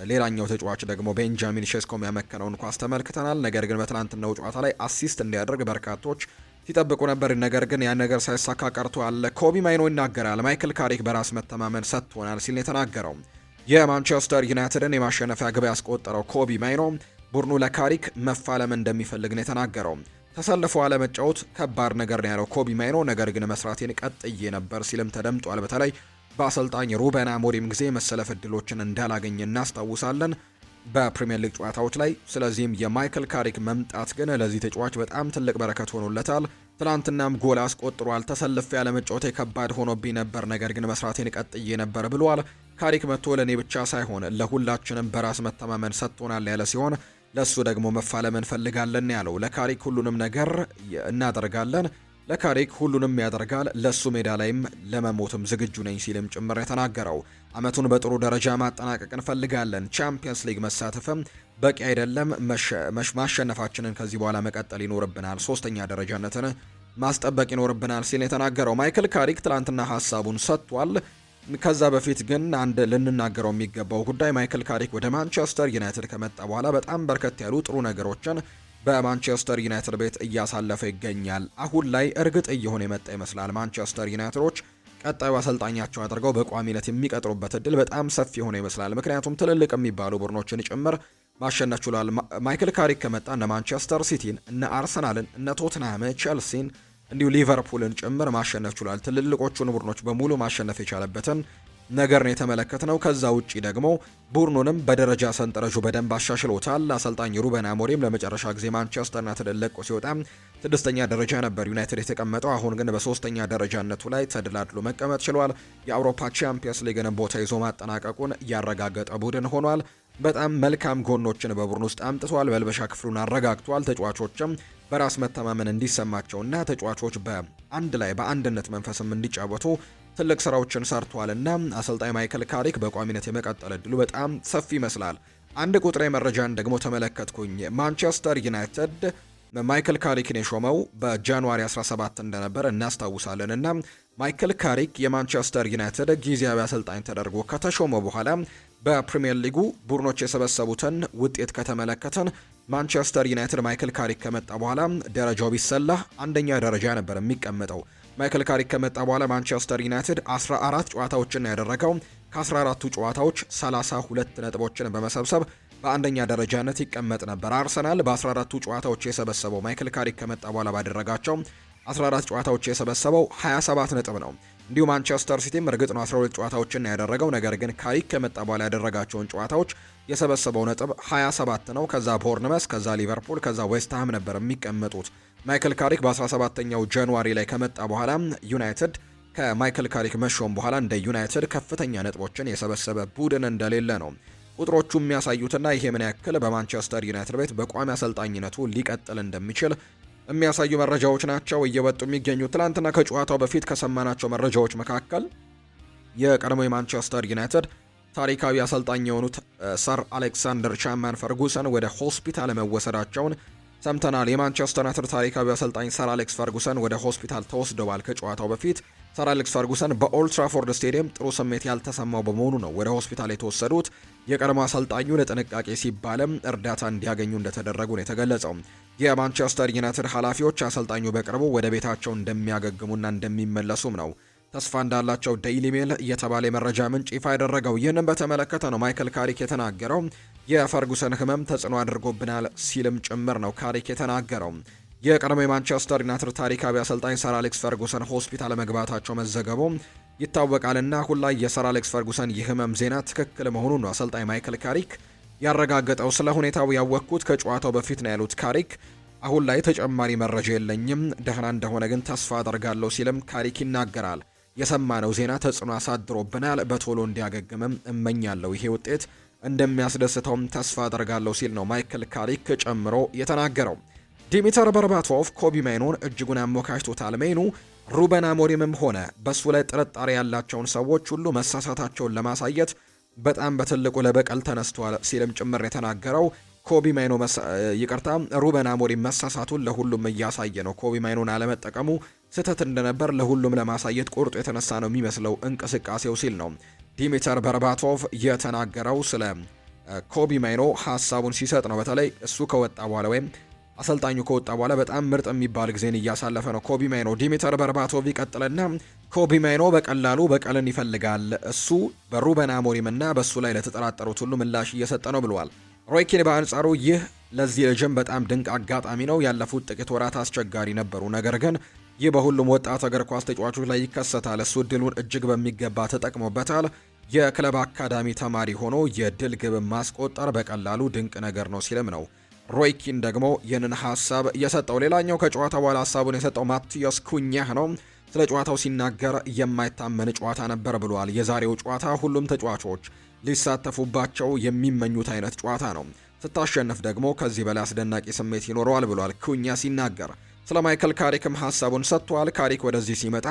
A: ሌላኛው ተጫዋች ደግሞ ቤንጃሚን ሼስኮ ያመከነውን ኳስ ተመልክተናል። ነገር ግን በትናንትናው ጨዋታ ላይ አሲስት እንዲያደርግ በርካቶች ሲጠብቁ ነበር። ነገር ግን ያን ነገር ሳይሳካ ቀርቷል። ኮቢ ማይኖ ይናገራል። ማይክል ካሪክ በራስ መተማመን ሰጥቶናል ሲል የተናገረው የማንቸስተር ዩናይትድን የማሸነፊያ ግብ ያስቆጠረው ኮቢ ማይኖ ቡድኑ ለካሪክ መፋለም እንደሚፈልግ ነው የተናገረው። ተሰልፎ አለመጫወት ከባድ ነገር ነው ያለው ኮቢ ማይኖ። ነገር ግን መስራቴን ቀጥዬ ነበር ሲልም ተደምጧል። በተለይ በአሰልጣኝ ሩበን አሞሪም ጊዜ መሰለፍ እድሎችን እንዳላገኘ እናስታውሳለን በፕሪሚየር ሊግ ጨዋታዎች ላይ። ስለዚህም የማይክል ካሪክ መምጣት ግን ለዚህ ተጫዋች በጣም ትልቅ በረከት ሆኖለታል። ትላንትናም ጎል አስቆጥሯል። ተሰልፌ ያለመጫወቴ ከባድ ሆኖብኝ ነበር፣ ነገር ግን መስራቴን ቀጥዬ ነበር ብሏል። ካሪክ መጥቶ ለእኔ ብቻ ሳይሆን ለሁላችንም በራስ መተማመን ሰጥቶናል ያለ ሲሆን ለሱ ደግሞ መፋለም እንፈልጋለን ያለው። ለካሪክ ሁሉንም ነገር እናደርጋለን፣ ለካሪክ ሁሉንም ያደርጋል፣ ለሱ ሜዳ ላይም ለመሞትም ዝግጁ ነኝ ሲልም ጭምር የተናገረው። አመቱን በጥሩ ደረጃ ማጠናቀቅ እንፈልጋለን፣ ቻምፒየንስ ሊግ መሳተፍም በቂ አይደለም፣ ማሸነፋችንን ከዚህ በኋላ መቀጠል ይኖርብናል፣ ሶስተኛ ደረጃነትን ማስጠበቅ ይኖርብናል ሲል የተናገረው ማይክል ካሪክ ትላንትና ሀሳቡን ሰጥቷል። ከዛ በፊት ግን አንድ ልንናገረው የሚገባው ጉዳይ ማይክል ካሪክ ወደ ማንቸስተር ዩናይትድ ከመጣ በኋላ በጣም በርከት ያሉ ጥሩ ነገሮችን በማንቸስተር ዩናይትድ ቤት እያሳለፈ ይገኛል። አሁን ላይ እርግጥ እየሆነ የመጣ ይመስላል። ማንቸስተር ዩናይትዶች ቀጣዩ አሰልጣኛቸው አድርገው በቋሚነት የሚቀጥሩበት እድል በጣም ሰፊ ሆነ ይመስላል። ምክንያቱም ትልልቅ የሚባሉ ቡድኖችን ጭምር ማሸነፍ ችሏል። ማይክል ካሪክ ከመጣ እነ ማንቸስተር ሲቲን፣ እነ አርሰናልን፣ እነ ቶትንሃም፣ ቼልሲን እንዲሁ ሊቨርፑልን ጭምር ማሸነፍ ችሏል። ትልልቆቹን ቡድኖች በሙሉ ማሸነፍ የቻለበትን ነገር ነው የተመለከትነው። ከዛ ውጪ ደግሞ ቡድኑንም በደረጃ ሰንጠረዡ በደንብ አሻሽሎታል። አሰልጣኝ ሩበን አሞሪም ለመጨረሻ ጊዜ ማንቸስተር ዩናይትድን ለቆ ሲወጣ 6ኛ ደረጃ ነበር ዩናይትድ የተቀመጠው። አሁን ግን በ3ኛ ደረጃነቱ ላይ ተደላድሎ መቀመጥ ችሏል። የአውሮፓ ቻምፒየንስ ሊግን ቦታ ይዞ ማጠናቀቁን ያረጋገጠ ቡድን ሆኗል። በጣም መልካም ጎኖችን በቡድን ውስጥ አምጥቷል። መልበሻ ክፍሉን አረጋግቷል። ተጫዋቾችም በራስ መተማመን እንዲሰማቸውና ተጫዋቾች በአንድ ላይ በአንድነት መንፈስም እንዲጫወቱ ትልቅ ስራዎችን ሰርቷልና አሰልጣኝ ማይክል ካሪክ በቋሚነት የመቀጠል እድሉ በጣም ሰፊ ይመስላል። አንድ ቁጥራዊ መረጃን ደግሞ ተመለከትኩኝ። ማንቸስተር ዩናይትድ ማይክል ካሪክን የሾመው በጃንዋሪ 17 እንደነበር እናስታውሳለን እና ማይክል ካሪክ የማንቸስተር ዩናይትድ ጊዜያዊ አሰልጣኝ ተደርጎ ከተሾመ በኋላ በፕሪሚየር ሊጉ ቡድኖች የሰበሰቡትን ውጤት ከተመለከተን ማንቸስተር ዩናይትድ ማይክል ካሪክ ከመጣ በኋላ ደረጃው ቢሰላ አንደኛ ደረጃ ነበር የሚቀመጠው። ማይክል ካሪክ ከመጣ በኋላ ማንቸስተር ዩናይትድ 14 ጨዋታዎችን ያደረገው ከ14ቱ ጨዋታዎች 32 ነጥቦችን በመሰብሰብ በአንደኛ ደረጃነት ይቀመጥ ነበር። አርሰናል በ14ቱ ጨዋታዎች የሰበሰበው ማይክል ካሪክ ከመጣ በኋላ ባደረጋቸው 14 ጨዋታዎች የሰበሰበው 27 ነጥብ ነው። እንዲሁ ማንቸስተር ሲቲም እርግጥ ነው 12 ጨዋታዎችን ያደረገው፣ ነገር ግን ካሪክ ከመጣ በኋላ ያደረጋቸውን ጨዋታዎች የሰበሰበው ነጥብ 27 ነው። ከዛ ቦርንመስ፣ ከዛ ሊቨርፑል፣ ከዛ ዌስትሃም ነበር የሚቀመጡት። ማይክል ካሪክ በ17ኛው ጃንዋሪ ላይ ከመጣ በኋላ ዩናይትድ ከማይክል ካሪክ መሾም በኋላ እንደ ዩናይትድ ከፍተኛ ነጥቦችን የሰበሰበ ቡድን እንደሌለ ነው ቁጥሮቹ የሚያሳዩትና ይሄ ምን ያክል በማንቸስተር ዩናይትድ ቤት በቋሚ አሰልጣኝነቱ ሊቀጥል እንደሚችል የሚያሳዩ መረጃዎች ናቸው እየወጡ የሚገኙ። ትላንትና ከጨዋታው በፊት ከሰማናቸው መረጃዎች መካከል የቀድሞ የማንቸስተር ዩናይትድ ታሪካዊ አሰልጣኝ የሆኑት ሰር አሌክሳንደር ቻማን ፈርጉሰን ወደ ሆስፒታል መወሰዳቸውን ሰምተናል። የማንቸስተር ዩናይትድ ታሪካዊ አሰልጣኝ ሰር አሌክስ ፈርጉሰን ወደ ሆስፒታል ተወስደዋል። ከጨዋታው በፊት ሰር አሌክስ ፈርጉሰን በኦልድ ትራፎርድ ስቴዲየም ጥሩ ስሜት ያልተሰማው በመሆኑ ነው ወደ ሆስፒታል የተወሰዱት። የቀድሞ አሰልጣኙ ለጥንቃቄ ሲባልም እርዳታ እንዲያገኙ እንደተደረጉ ነው የተገለጸው። የማንቸስተር ዩናይትድ ኃላፊዎች አሰልጣኙ በቅርቡ ወደ ቤታቸው እንደሚያገግሙና እንደሚመለሱም ነው ተስፋ እንዳላቸው ዴይሊ ሜል የተባለ የመረጃ ምንጭ ይፋ ያደረገው። ይህንን በተመለከተ ነው ማይክል ካሪክ የተናገረው። የፈርጉሰን ህመም ተጽዕኖ አድርጎብናል ሲልም ጭምር ነው ካሪክ የተናገረው። የቀድሞ የማንቸስተር ዩናይትድ ታሪካዊ አሰልጣኝ ሰር አሌክስ ፈርጉሰን ሆስፒታል መግባታቸው መዘገቡ ይታወቃልና አሁን ላይ የሰር አሌክስ ፈርጉሰን የህመም ዜና ትክክል መሆኑን ነው አሰልጣኝ ማይክል ካሪክ ያረጋገጠው። ስለ ሁኔታው ያወቅኩት ከጨዋታው በፊት ነው ያሉት ካሪክ አሁን ላይ ተጨማሪ መረጃ የለኝም፣ ደህና እንደሆነ ግን ተስፋ አደርጋለሁ ሲልም ካሪክ ይናገራል። የሰማነው ዜና ተጽዕኖ አሳድሮብናል፣ በቶሎ እንዲያገግምም እመኛለሁ፣ ይሄ ውጤት እንደሚያስደስተውም ተስፋ አደርጋለሁ ሲል ነው ማይክል ካሪክ ጨምሮ የተናገረው። ዲሚተር በርባቶቭ ኮቢ ማይኖን እጅጉን አሞካሽቶታል። ሜኑ ሩበን አሞሪምም ሆነ በሱ ላይ ጥርጣሬ ያላቸውን ሰዎች ሁሉ መሳሳታቸውን ለማሳየት በጣም በትልቁ ለበቀል ተነስቷል ሲልም ጭምር የተናገረው። ኮቢ ማይኖ ሩበን አሞሪም መሳሳቱን ለሁሉም እያሳየ ነው። ኮቢ ማይኖን አለመጠቀሙ ስህተት እንደነበር ለሁሉም ለማሳየት ቁርጡ የተነሳ ነው የሚመስለው እንቅስቃሴው ሲል ነው ዲሚተር በርባቶቭ የተናገረው። ስለ ኮቢ ማይኖ ሀሳቡን ሲሰጥ ነው። በተለይ እሱ ከወጣ በኋላ ወይም አሰልጣኙ ከወጣ በኋላ በጣም ምርጥ የሚባል ጊዜን እያሳለፈ ነው ኮቢ ማይኖ። ዲሚተር በርባቶቭ ይቀጥልና ኮቢ ማይኖ በቀላሉ በቀልን ይፈልጋል፣ እሱ በሩበን አሞሪም እና በሱ ላይ ለተጠራጠሩት ሁሉ ምላሽ እየሰጠ ነው ብለዋል። ሮይ ኪን በአንጻሩ ይህ ለዚህ ልጅም በጣም ድንቅ አጋጣሚ ነው። ያለፉት ጥቂት ወራት አስቸጋሪ ነበሩ፣ ነገር ግን ይህ በሁሉም ወጣት እግር ኳስ ተጫዋቾች ላይ ይከሰታል። እሱ እድሉን እጅግ በሚገባ ተጠቅሞበታል። የክለብ አካዳሚ ተማሪ ሆኖ የድል ግብ ማስቆጠር በቀላሉ ድንቅ ነገር ነው ሲልም ነው ሮይ ኪን ደግሞ ይህንን ሀሳብ የሰጠው። ሌላኛው ከጨዋታ በኋላ ሀሳቡን የሰጠው ማቲያስ ኩኛህ ነው። ስለ ጨዋታው ሲናገር የማይታመን ጨዋታ ነበር ብሏል። የዛሬው ጨዋታ ሁሉም ተጫዋቾች ሊሳተፉባቸው የሚመኙት አይነት ጨዋታ ነው። ስታሸንፍ ደግሞ ከዚህ በላይ አስደናቂ ስሜት ይኖረዋል ብሏል ኩኛ ሲናገር። ስለ ማይክል ካሪክም ሀሳቡን ሰጥቷል። ካሪክ ወደዚህ ሲመጣ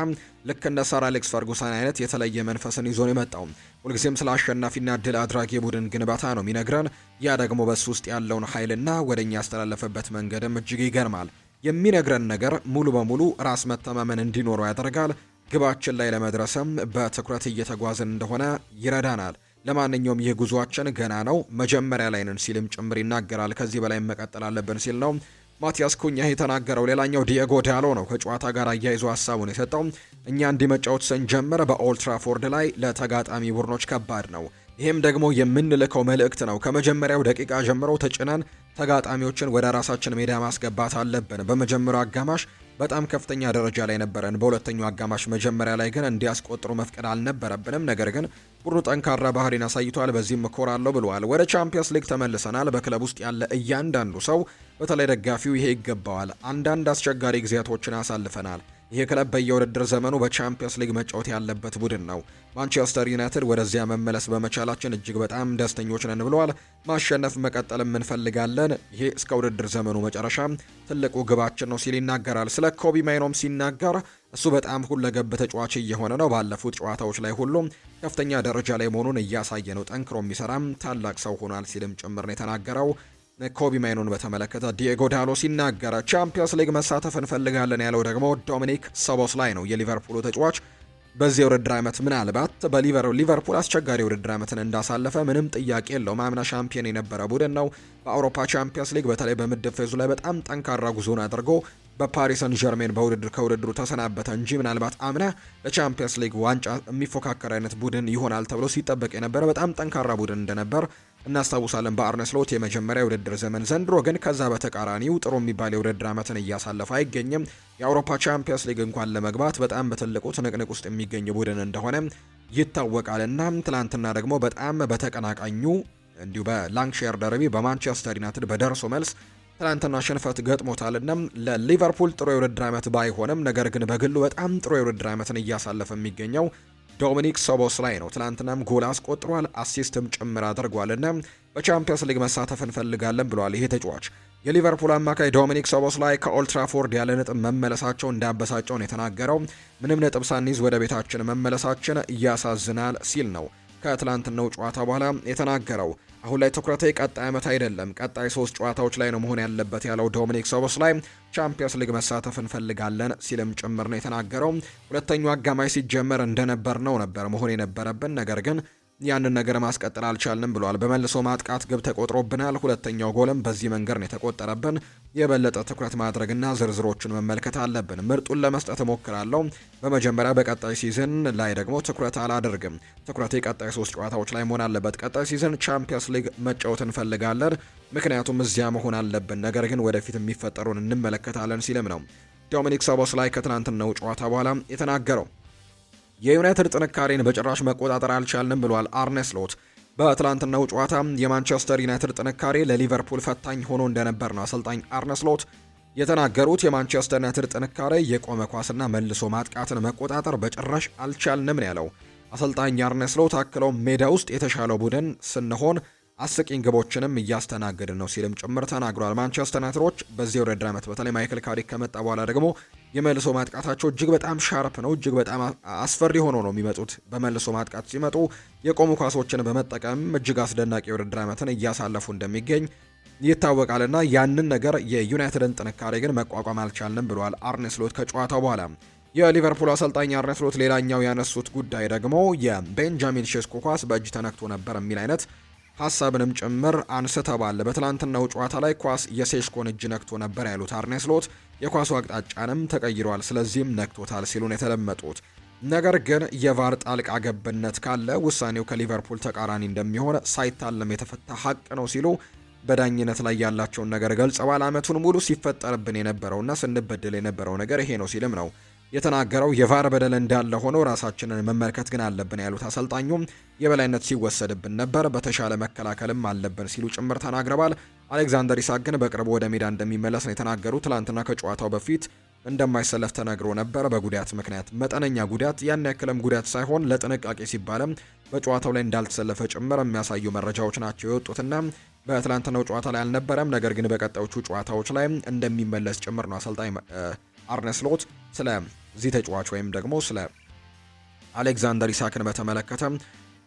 A: ልክ እንደ ሰር አሌክስ ፈርጉሰን አይነት የተለየ መንፈስን ይዞ ነው የመጣው። ሁልጊዜም ስለ አሸናፊና ድል አድራጊ ቡድን ግንባታ ነው የሚነግረን። ያ ደግሞ በሱ ውስጥ ያለውን ኃይልና ወደኛ ያስተላለፈበት መንገድም እጅግ ይገርማል። የሚነግረን ነገር ሙሉ በሙሉ ራስ መተማመን እንዲኖረው ያደርጋል። ግባችን ላይ ለመድረስም በትኩረት እየተጓዝን እንደሆነ ይረዳናል። ለማንኛውም ይህ ጉዟችን ገና ነው፣ መጀመሪያ ላይ ነን ሲልም ጭምር ይናገራል። ከዚህ በላይ መቀጠል አለብን ሲል ነው ማቲያስ ኩኛ የተናገረው። ሌላኛው ዲየጎ ዳሎ ነው ከጨዋታ ጋር አያይዞ ሀሳቡን የሰጠው። እኛ እንዲመጫወት ስንጀምር በኦልትራፎርድ ላይ ለተጋጣሚ ቡድኖች ከባድ ነው። ይህም ደግሞ የምንልከው መልእክት ነው። ከመጀመሪያው ደቂቃ ጀምሮ ተጭነን ተጋጣሚዎችን ወደ ራሳችን ሜዳ ማስገባት አለብን። በመጀመሪያው አጋማሽ በጣም ከፍተኛ ደረጃ ላይ ነበረን። በሁለተኛው አጋማሽ መጀመሪያ ላይ ግን እንዲያስቆጥሩ መፍቀድ አልነበረብንም። ነገር ግን ቡድኑ ጠንካራ ባህሪን አሳይቷል። በዚህም እኮራለሁ ብለዋል። ወደ ቻምፒየንስ ሊግ ተመልሰናል። በክለብ ውስጥ ያለ እያንዳንዱ ሰው በተለይ ደጋፊው ይሄ ይገባዋል። አንዳንድ አስቸጋሪ ጊዜያቶችን አሳልፈናል። ይህ ክለብ በየውድድር ዘመኑ በቻምፒየንስ ሊግ መጫወት ያለበት ቡድን ነው። ማንቸስተር ዩናይትድ ወደዚያ መመለስ በመቻላችን እጅግ በጣም ደስተኞች ነን ብለዋል። ማሸነፍ መቀጠልም እንፈልጋለን። ይሄ እስከ ውድድር ዘመኑ መጨረሻ ትልቁ ግባችን ነው ሲል ይናገራል። ስለ ኮቢ ማይኖም ሲናገር እሱ በጣም ሁለገብ ተጫዋች እየሆነ ነው። ባለፉት ጨዋታዎች ላይ ሁሉም ከፍተኛ ደረጃ ላይ መሆኑን እያሳየ ነው። ጠንክሮ የሚሰራም ታላቅ ሰው ሆኗል ሲልም ጭምር ነው የተናገረው። ኮቢ ማይኖን በተመለከተ ዲየጎ ዳሎ ሲናገር ቻምፒየንስ ሊግ መሳተፍ እንፈልጋለን ያለው ደግሞ ዶሚኒክ ሶቦስላይ ነው። የሊቨርፑሉ ተጫዋች በዚህ የውድድር ዓመት ምናልባት ሊቨርፑል አስቸጋሪ የውድድር ዓመትን እንዳሳለፈ ምንም ጥያቄ የለውም። አምና ሻምፒዮን የነበረ ቡድን ነው። በአውሮፓ ቻምፒየንስ ሊግ በተለይ በምድብ ፌዙ ላይ በጣም ጠንካራ ጉዞን አድርጎ በፓሪስ ሰን ዠርሜን ከውድድሩ ተሰናበተ እንጂ ምናልባት አምና ለቻምፒየንስ ሊግ ዋንጫ የሚፎካከር አይነት ቡድን ይሆናል ተብሎ ሲጠበቅ የነበረ በጣም ጠንካራ ቡድን እንደነበር እናስታውሳለን በአርነ ስሎት የመጀመሪያ የውድድር ዘመን። ዘንድሮ ግን ከዛ በተቃራኒው ጥሩ የሚባል የውድድር ዓመትን እያሳለፈ አይገኝም። የአውሮፓ ቻምፒየንስ ሊግ እንኳን ለመግባት በጣም በትልቁ ትንቅንቅ ውስጥ የሚገኝ ቡድን እንደሆነ ይታወቃልና ትላንትና ደግሞ በጣም በተቀናቃኙ እንዲሁ በላንክሻየር ደርቢ በማንቸስተር ዩናይትድ በደርሶ መልስ ትላንትና ሽንፈት ገጥሞታልና ለሊቨርፑል ጥሩ የውድድር ዓመት ባይሆንም ነገር ግን በግሉ በጣም ጥሩ የውድድር ዓመትን እያሳለፈ የሚገኘው ዶሚኒክ ሶቦስላይ ነው። ትላንትናም ጎል አስቆጥሯል፣ አሲስትም ጭምር አድርጓልና በቻምፒየንስ ሊግ መሳተፍ እንፈልጋለን ብሏል። ይሄ ተጫዋች የሊቨርፑል አማካይ ዶሚኒክ ሶቦስላይ ከኦልትራፎርድ ያለ ነጥብ መመለሳቸው እንዳበሳጨው ነው የተናገረው። ምንም ነጥብ ሳንይዝ ወደ ቤታችን መመለሳችን ያሳዝናል ሲል ነው ከትላንትናው ጨዋታ በኋላ የተናገረው። አሁን ላይ ትኩረቴ ቀጣይ ዓመት አይደለም፣ ቀጣይ 3 ጨዋታዎች ላይ ነው መሆን ያለበት ያለው ዶሚኒክ ሶቦስላይ ቻምፒየንስ ሊግ መሳተፍ እንፈልጋለን ሲልም ጭምር ነው የተናገረው። ሁለተኛው አጋማሽ ሲጀመር እንደነበር ነበር መሆን የነበረብን፣ ነገር ግን ያንን ነገር ማስቀጠል አልቻልንም ብሏል። በመልሶ ማጥቃት ግብ ተቆጥሮብናል። ሁለተኛው ጎልም በዚህ መንገድ ነው የተቆጠረብን። የበለጠ ትኩረት ማድረግና ዝርዝሮችን መመልከት አለብን። ምርጡን ለመስጠት እሞክራለሁ። በመጀመሪያ በቀጣይ ሲዝን ላይ ደግሞ ትኩረት አላደርግም። ትኩረቴ ቀጣይ 3 ጨዋታዎች ላይ መሆን አለበት። ቀጣይ ሲዝን ቻምፒየንስ ሊግ መጫወት እንፈልጋለን፣ ምክንያቱም እዚያ መሆን አለብን። ነገር ግን ወደፊት የሚፈጠሩን እንመለከታለን ሲልም ነው ዶሚኒክ ሶቦስላይ ከትናንትናው ጨዋታ በኋላ የተናገረው። የዩናይትድ ጥንካሬን በጭራሽ መቆጣጠር አልቻልንም ብሏል አርነ ስሎት። በትላንትናው ጨዋታ የማንቸስተር ዩናይትድ ጥንካሬ ለሊቨርፑል ፈታኝ ሆኖ እንደነበር ነው አሰልጣኝ አርነ ስሎት የተናገሩት። የማንቸስተር ዩናይትድ ጥንካሬ የቆመ ኳስና መልሶ ማጥቃትን መቆጣጠር በጭራሽ አልቻልንም ነው ያለው አሰልጣኝ አርነ ስሎት። አክለው ሜዳ ውስጥ የተሻለው ቡድን ስንሆን አስቂኝ ግቦችንም እያስተናገድን ነው ሲልም ጭምር ተናግሯል። ማንቸስተር ዩናይትዶች በዚህ የውድድር ዓመት በተለይ ማይክል ካሪክ ከመጣ በኋላ ደግሞ የመልሶ ማጥቃታቸው እጅግ በጣም ሻርፕ ነው። እጅግ በጣም አስፈሪ ሆኖ ነው የሚመጡት። በመልሶ ማጥቃት ሲመጡ የቆሙ ኳሶችን በመጠቀም እጅግ አስደናቂ የውድድር ዓመትን እያሳለፉ እንደሚገኝ ይታወቃልና ያንን ነገር የዩናይትድን ጥንካሬ ግን መቋቋም አልቻልንም ብሏል አርነ ስሎት ከጨዋታው በኋላ። የሊቨርፑል አሰልጣኝ አርነ ስሎት ሌላኛው ያነሱት ጉዳይ ደግሞ የቤንጃሚን ሼስኮ ኳስ በእጅ ተነክቶ ነበር የሚል አይነት ሀሳብንም ጭምር አንስተዋል። በትላንትናው ጨዋታ ላይ ኳስ የሴሽኮን እጅ ነክቶ ነበር ያሉት አርነ ስሎት የኳሱ አቅጣጫንም ተቀይሯል፣ ስለዚህም ነክቶታል ሲሉን የተለመጡት። ነገር ግን የቫር ጣልቃ ገብነት ካለ ውሳኔው ከሊቨርፑል ተቃራኒ እንደሚሆን ሳይታለም የተፈታ ሀቅ ነው ሲሉ በዳኝነት ላይ ያላቸውን ነገር ገልጸዋል። አመቱን ሙሉ ሲፈጠርብን የነበረውና ስንበደል የነበረው ነገር ይሄ ነው ሲልም ነው የተናገረው። የቫር በደል እንዳለ ሆኖ ራሳችንን መመልከት ግን አለብን ያሉት አሰልጣኙም የበላይነት ሲወሰድብን ነበር፣ በተሻለ መከላከልም አለብን ሲሉ ጭምር ተናግረዋል። አሌክዛንደር ኢሳክ ግን በቅርቡ ወደ ሜዳ እንደሚመለስ ነው የተናገሩት። ትላንትና ከጨዋታው በፊት እንደማይሰለፍ ተነግሮ ነበር በጉዳት ምክንያት። መጠነኛ ጉዳት፣ ያን ያክልም ጉዳት ሳይሆን ለጥንቃቄ ሲባልም በጨዋታው ላይ እንዳልተሰለፈ ጭምር የሚያሳዩ መረጃዎች ናቸው የወጡትና በትላንትናው ጨዋታ ላይ አልነበረም። ነገር ግን በቀጣዮቹ ጨዋታዎች ላይ እንደሚመለስ ጭምር ነው አሰልጣኝ አርነ ስሎት ስለዚህ ተጫዋች ወይም ደግሞ ስለ አሌክዛንደር ኢሳክን በተመለከተ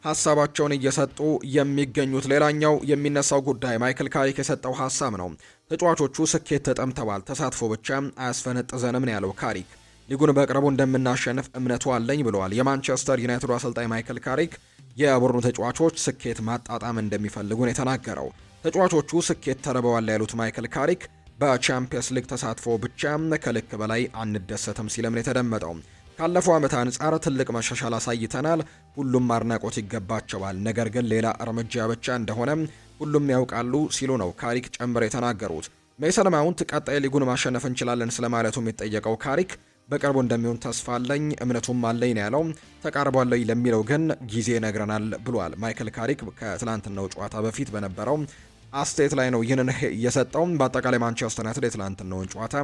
A: ሀሳባቸውን እየሰጡ የሚገኙት። ሌላኛው የሚነሳው ጉዳይ ማይክል ካሪክ የሰጠው ሀሳብ ነው። ተጫዋቾቹ ስኬት ተጠምተዋል፣ ተሳትፎ ብቻ አያስፈነጥዘንም ነው ያለው ካሪክ። ሊጉን በቅርቡ እንደምናሸንፍ እምነቱ አለኝ ብለዋል። የማንቸስተር ዩናይትዱ አሰልጣኝ ማይክል ካሪክ የቡድኑ ተጫዋቾች ስኬት ማጣጣም እንደሚፈልጉ ነው የተናገረው። ተጫዋቾቹ ስኬት ተርበዋል ያሉት ማይክል ካሪክ በቻምፒየንስ ሊግ ተሳትፎ ብቻ ከልክ በላይ አንደሰትም ሲልም ነው የተደመጠው። ካለፈው ዓመት አንጻር ትልቅ መሻሻል አሳይተናል፣ ሁሉም አድናቆት ይገባቸዋል፣ ነገር ግን ሌላ እርምጃ ብቻ እንደሆነ ሁሉም ያውቃሉ ሲሉ ነው ካሪክ ጨምረው የተናገሩት። ሜሰን ማውንት ቀጣይ ሊጉን ማሸነፍ እንችላለን ስለማለቱ የሚጠየቀው ካሪክ በቅርቡ እንደሚሆን ተስፋ አለኝ፣ እምነቱም አለኝ ነው ያለው። ተቃርቧል ለሚለው ግን ጊዜ ይነግረናል ብሏል ማይክል ካሪክ ከትላንትናው ጨዋታ በፊት በነበረው አስተያየት ላይ ነው ይህንን የሰጠው። በአጠቃላይ ማንቸስተር ዩናይትድ የትላንትናውን ጨዋታ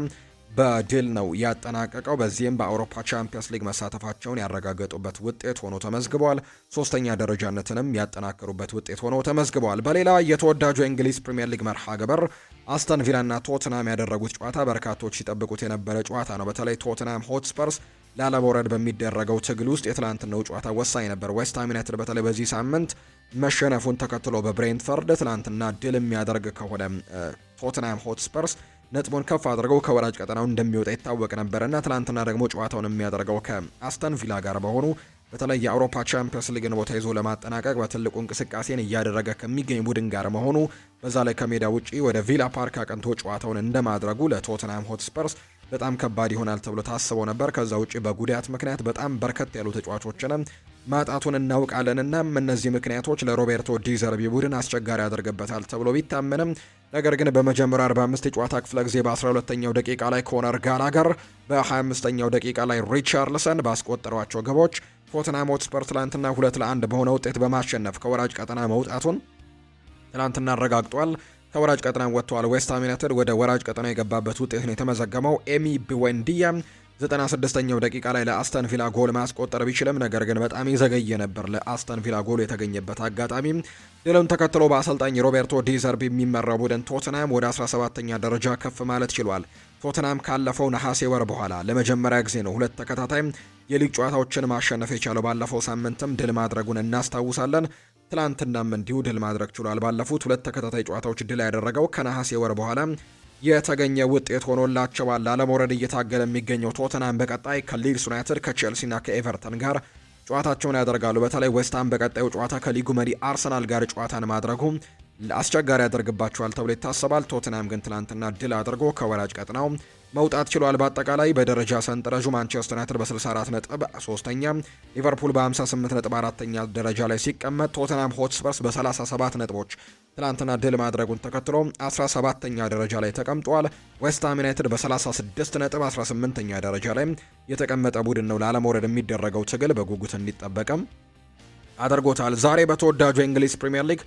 A: በድል ነው ያጠናቀቀው። በዚህም በአውሮፓ ቻምፒየንስ ሊግ መሳተፋቸውን ያረጋገጡበት ውጤት ሆኖ ተመዝግበዋል። ሶስተኛ ደረጃነትንም ያጠናከሩበት ውጤት ሆኖ ተመዝግበዋል። በሌላ የተወዳጁ የእንግሊዝ ፕሪምየር ሊግ መርሃ ግብር አስተን ቪላና ቶትናም ያደረጉት ጨዋታ በርካቶች ሲጠብቁት የነበረ ጨዋታ ነው። በተለይ ቶትናም ሆትስፐርስ ላለመውረድ በሚደረገው ትግል ውስጥ የትላንትናው ጨዋታ ወሳኝ ነበር። ዌስትሃም ዩናይትድ በተለይ በዚህ ሳምንት መሸነፉን ተከትሎ በብሬንትፈርድ ትላንትና ድል የሚያደርግ ከሆነ ቶትናም ሆትስፐርስ ነጥቡን ከፍ አድርገው ከወራጅ ቀጠናው እንደሚወጣ ይታወቅ ነበርና ትላንትና ደግሞ ጨዋታውን የሚያደርገው ከአስተን ቪላ ጋር በሆኑ በተለይ የአውሮፓ ቻምፒየንስ ሊግን ቦታ ይዞ ለማጠናቀቅ በትልቁ እንቅስቃሴን እያደረገ ከሚገኝ ቡድን ጋር መሆኑ በዛ ላይ ከሜዳ ውጪ ወደ ቪላ ፓርክ አቅንቶ ጨዋታውን እንደማድረጉ ለቶትናም ሆትስፐርስ በጣም ከባድ ይሆናል ተብሎ ታስቦ ነበር። ከዛ ውጪ በጉዳት ምክንያት በጣም በርከት ያሉ ተጫዋቾችን ማጣቱን እናውቃለንና እነዚህ ምክንያቶች ለሮቤርቶ ዲዘርቢ ቡድን አስቸጋሪ ያደርግበታል ተብሎ ቢታመንም ነገር ግን በመጀመሪያው 45 የጨዋታ ክፍለ ጊዜ በ12ኛው ደቂቃ ላይ ኮነር ጋላገር በ25ኛው ደቂቃ ላይ ሪቻርልሰን ባስቆጠሯቸው ግቦች ቶትናም ሆትስፐር ትላንትና 2-1 በሆነ ውጤት በማሸነፍ ከወራጅ ቀጠና መውጣቱን ትላንትና አረጋግጧል። ከወራጅ ቀጠና ወጥቷል። ዌስትሃም ዩናይትድ ወደ ወራጅ ቀጠና የገባበት ውጤት ነው የተመዘገመው። ኤሚ ቢዌንዲያ 96ኛው ደቂቃ ላይ ለአስተን ቪላ ጎል ማስቆጠር ቢችልም ነገር ግን በጣም ይዘገየ ነበር ለአስተን ቪላ ጎል የተገኘበት አጋጣሚ። ድሉን ተከትሎ በአሰልጣኝ ሮቤርቶ ዲዘርቢ የሚመራው ቡድን ቶትናም ወደ 17ኛ ደረጃ ከፍ ማለት ችሏል። ቶትናም ካለፈው ነሐሴ ወር በኋላ ለመጀመሪያ ጊዜ ነው ሁለት ተከታታይ የሊግ ጨዋታዎችን ማሸነፍ የቻለው። ባለፈው ሳምንትም ድል ማድረጉን እናስታውሳለን። ትላንትናም እንዲሁ ድል ማድረግ ችሏል። ባለፉት ሁለት ተከታታይ ጨዋታዎች ድል ያደረገው ከነሐሴ ወር በኋላ የተገኘ ውጤት ሆኖላቸዋል። ላለመውረድ እየታገለ የሚገኘው ቶተናም በቀጣይ ከሊድስ ዩናይትድ ከቼልሲና ከኤቨርተን ጋር ጨዋታቸውን ያደርጋሉ። በተለይ ዌስትሃም በቀጣዩ ጨዋታ ከሊጉ መሪ አርሰናል ጋር ጨዋታን ማድረጉ አስቸጋሪ ያደርግባቸዋል ተብሎ ይታሰባል። ቶተናም ግን ትላንትና ድል አድርጎ ከወራጅ ቀጠናው መውጣት ችሏል። በአጠቃላይ በደረጃ ሰንጠረዡ ማንቸስተር ዩናይትድ በ64 ነጥብ ሶስተኛ፣ ሊቨርፑል በ58 ነጥብ አራተኛ ደረጃ ላይ ሲቀመጥ ቶተናም ሆትስፐርስ በ37 ነጥቦች ትላንትና ድል ማድረጉን ተከትሎ 17ኛ ደረጃ ላይ ተቀምጧል። ዌስትሃም ዩናይትድ በ36 ነጥብ 18ኛ ደረጃ ላይ የተቀመጠ ቡድን ነው። ላለመውረድ የሚደረገው ትግል በጉጉት እንዲጠበቅም አድርጎታል። ዛሬ በተወዳጁ የእንግሊዝ ፕሪምየር ሊግ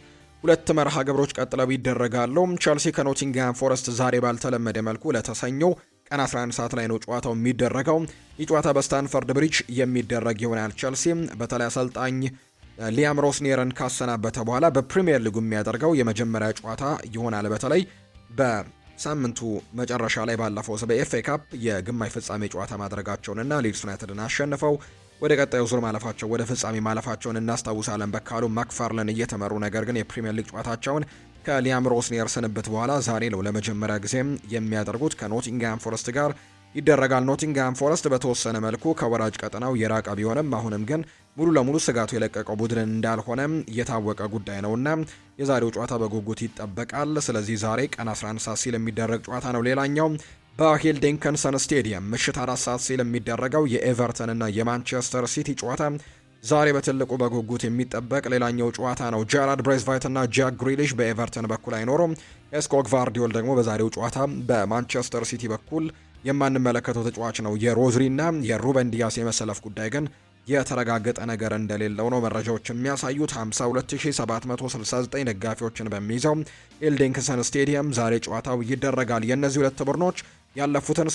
A: ሁለት መርሃ ግብሮች ቀጥለው ይደረጋሉ። ቸልሲ ከኖቲንግሃም ፎረስት ዛሬ ባልተለመደ መልኩ ለተሰኞ ቀን 11 ሰዓት ላይ ነው ጨዋታው የሚደረገው። ይህ ጨዋታ በስታንፈርድ ብሪጅ የሚደረግ ይሆናል። ቸልሲ በተለይ አሰልጣኝ ሊያም ሮስኒየርን ካሰናበተ በኋላ በፕሪሚየር ሊጉ የሚያደርገው የመጀመሪያ ጨዋታ ይሆናል። በተለይ በሳምንቱ መጨረሻ ላይ ባለፈው በኤፍኤ ካፕ የግማሽ ፍጻሜ ጨዋታ ማድረጋቸውንና ሊድስ ዩናይትድን አሸንፈው ወደ ቀጣዩ ዙር ማለፋቸው ወደ ፍጻሜ ማለፋቸውን እናስታውሳለን። በካሉ ማክፋርለን እየተመሩ ነገር ግን የፕሪሚየር ሊግ ጨዋታቸውን ከሊያም ሮስኒየር ስንብት በኋላ ዛሬ ነው ለመጀመሪያ ጊዜም የሚያደርጉት። ከኖቲንግሃም ፎረስት ጋር ይደረጋል። ኖቲንግሃም ፎረስት በተወሰነ መልኩ ከወራጅ ቀጠናው የራቀ ቢሆንም አሁንም ግን ሙሉ ለሙሉ ስጋቱ የለቀቀው ቡድን እንዳልሆነ የታወቀ ጉዳይ ነውና የዛሬው ጨዋታ በጉጉት ይጠበቃል። ስለዚህ ዛሬ ቀን 11 ሰዓት ሲል የሚደረግ ጨዋታ ነው። ሌላኛው በሂልዲንግተን ስቴዲየም ምሽት 4 ሰዓት ሲል የሚደረገው የኤቨርተን እና የማንቸስተር ሲቲ ጨዋታ ዛሬ በትልቁ በጉጉት የሚጠበቅ ሌላኛው ጨዋታ ነው። ጀራርድ ብሬዝቫይት እና ጃክ ግሪሊሽ በኤቨርተን በኩል አይኖሩም። ኤስኮ ግቫርዲዮል ደግሞ በዛሬው ጨዋታ በማንቸስተር ሲቲ በኩል የማንመለከተው ተጫዋች ነው። የሮዝሪ እና የሩበን ዲያስ የመሰለፍ ጉዳይ ግን የተረጋገጠ ነገር እንደሌለው ነው መረጃዎች የሚያሳዩት። 52769 ደጋፊዎችን በሚይዘው ኤልዲንክሰን ስቴዲየም ዛሬ ጨዋታው ይደረጋል። የእነዚህ ሁለት ቡድኖች ያለፉትን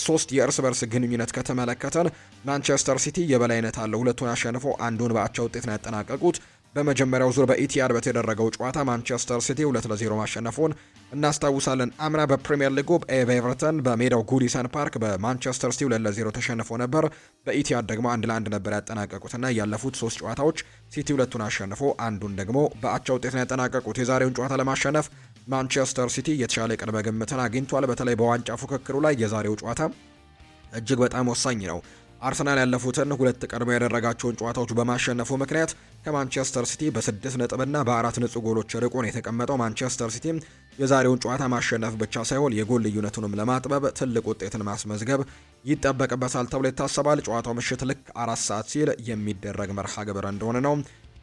A: ሶስት የእርስ በርስ ግንኙነት ከተመለከተን ማንቸስተር ሲቲ የበላይነት አለው። ሁለቱን አሸንፎ አንዱን በአቻ ውጤት ነው ያጠናቀቁት። በመጀመሪያው ዙር በኢቲያድ በተደረገው ጨዋታ ማንቸስተር ሲቲ 2-0 ማሸነፉን እናስታውሳለን። አምና በፕሪሚየር ሊጉ ኤቨርተን በሜዳው ጉዲሰን ፓርክ በማንቸስተር ሲቲ 2-0 ተሸንፎ ነበር። በኢቲያድ ደግሞ 1-1 ነበር ያጠናቀቁትና ያለፉት 3 ጨዋታዎች ሲቲ ሁለቱን አሸንፎ አንዱን ደግሞ በአቻ ውጤት ነው ያጠናቀቁት። የዛሬውን ጨዋታ ለማሸነፍ ማንቸስተር ሲቲ የተሻለ ቅድመ ግምትን አግኝቷል። በተለይ በዋንጫ ፉክክሩ ላይ የዛሬው ጨዋታ እጅግ በጣም ወሳኝ ነው። አርሰናል ያለፉትን 2 ቀድሞ ያደረጋቸውን ጨዋታዎች በማሸነፉ ምክንያት ከማንቸስተር ሲቲ በ6 ነጥብና በ4 ንጹህ ጎሎች ርቆ ነው የተቀመጠው። ማንቸስተር ሲቲ የዛሬውን ጨዋታ ማሸነፍ ብቻ ሳይሆን የጎል ልዩነቱንም ለማጥበብ ትልቅ ውጤትን ማስመዝገብ ይጠበቅበታል ተብሎ ይታሰባል። ጨዋታው ምሽት ልክ 4 ሰዓት ሲል የሚደረግ መርሃ ግብር እንደሆነ ነው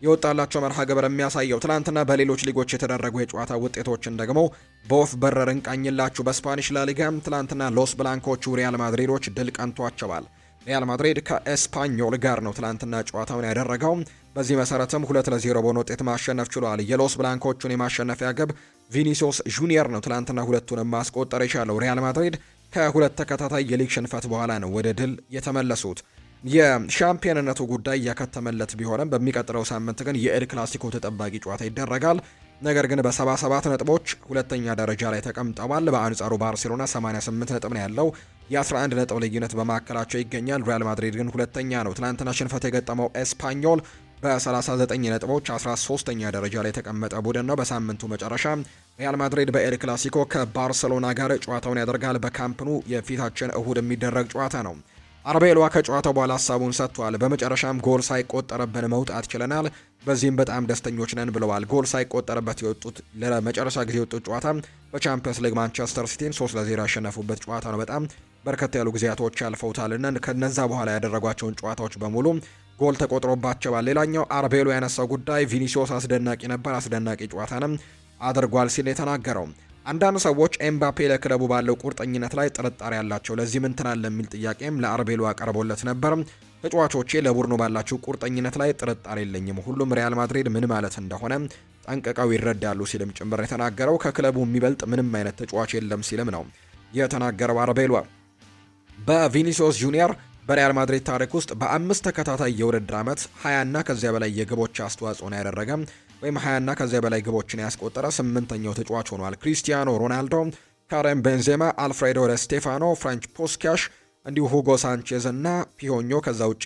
A: የወጣላቸው መርሃ ግብር የሚያሳየው። ትናንትና በሌሎች ሊጎች የተደረጉ የጨዋታ ውጤቶችን ደግሞ በወፍ በረር እንቃኝላችሁ። በስፓኒሽ ላሊጋ ትናንትና ሎስ ብላንኮቹ ሪያል ማድሪዶች ድል ቀንቷቸዋል። ሪያል ማድሪድ ከኤስፓኞል ጋር ነው ትላንትና ጨዋታውን ያደረገው። በዚህ መሰረትም 2-0 በሆነ ውጤት ማሸነፍ ችሏል። የሎስ ብላንኮቹን የማሸነፊያ ግብ ቪኒሲዮስ ጁኒየር ነው ትላንትና ሁለቱንም ማስቆጠር የቻለው። ሪያል ማድሪድ ከሁለት ተከታታይ የሊግ ሽንፈት በኋላ ነው ወደ ድል የተመለሱት። የሻምፒዮንነቱ ጉዳይ ያከተመለት ቢሆንም በሚቀጥለው ሳምንት ግን የኤል ክላሲኮ ተጠባቂ ጨዋታ ይደረጋል። ነገር ግን በ77 ነጥቦች ሁለተኛ ደረጃ ላይ ተቀምጠዋል። በአንጻሩ ባርሴሎና 88 ነጥብ ነው ያለው። የ11 ነጥብ ልዩነት በማካከላቸው ይገኛል። ሪያል ማድሪድ ግን ሁለተኛ ነው። ትናንትና ሽንፈት የገጠመው ኤስፓኞል በ39 ነጥቦች 13ኛ ደረጃ ላይ የተቀመጠ ቡድን ነው። በሳምንቱ መጨረሻ ሪያል ማድሪድ በኤል ክላሲኮ ከባርሴሎና ጋር ጨዋታውን ያደርጋል። በካምፕኑ የፊታችን እሁድ የሚደረግ ጨዋታ ነው። አርቤሏ ከጨዋታው በኋላ ሀሳቡን ሰጥቷል። በመጨረሻም ጎል ሳይቆጠርብን መውጣት ችለናል፣ በዚህም በጣም ደስተኞች ነን ብለዋል። ጎል ሳይቆጠርበት የወጡት ለመጨረሻ ጊዜ የወጡት ጨዋታ በቻምፒየንስ ሊግ ማንቸስተር ሲቲን 3-0 ያሸነፉበት ጨዋታ ነው። በጣም በርከት ያሉ ጊዜያቶች ያልፈውታልና ከነዛ በኋላ ያደረጓቸውን ጨዋታዎች በሙሉ ጎል ተቆጥሮባቸዋል። ሌላኛው አርቤሎ ያነሳው ጉዳይ ቪኒሲዮስ አስደናቂ ነበር፣ አስደናቂ ጨዋታንም አድርጓል ሲል የተናገረው። አንዳንድ ሰዎች ኤምባፔ ለክለቡ ባለው ቁርጠኝነት ላይ ጥርጣሬ ያላቸው፣ ለዚህ ምን ትናል ለሚል ጥያቄም ለአርቤሎ አቀርቦለት ነበር። ተጫዋቾቼ ለቡድኑ ባላቸው ቁርጠኝነት ላይ ጥርጣሬ የለኝም፣ ሁሉም ሪያል ማድሪድ ምን ማለት እንደሆነ ጠንቅቀው ይረዳሉ ሲልም ጭምር የተናገረው። ከክለቡ የሚበልጥ ምንም አይነት ተጫዋች የለም ሲልም ነው የተናገረው አርቤሎ። በቪኒሲዮስ ጁኒየር በሪያል ማድሪድ ታሪክ ውስጥ በ5 ተከታታይ የውድድር ዓመት 20 እና ከዚያ በላይ የግቦች አስተዋጽኦን ያደረገ ወይም 20 እና ከዚያ በላይ ግቦችን ያስቆጠረ 8ኛው ተጫዋች ሆኗል። ክሪስቲያኖ ሮናልዶ፣ ካረም ቤንዜማ፣ አልፍሬዶ ደ ስቴፋኖ፣ ፍራንች ፖስካሽ እንዲሁ ሁጎ ሳንቼዝ እና ፒዮኞ ከዛ ውጪ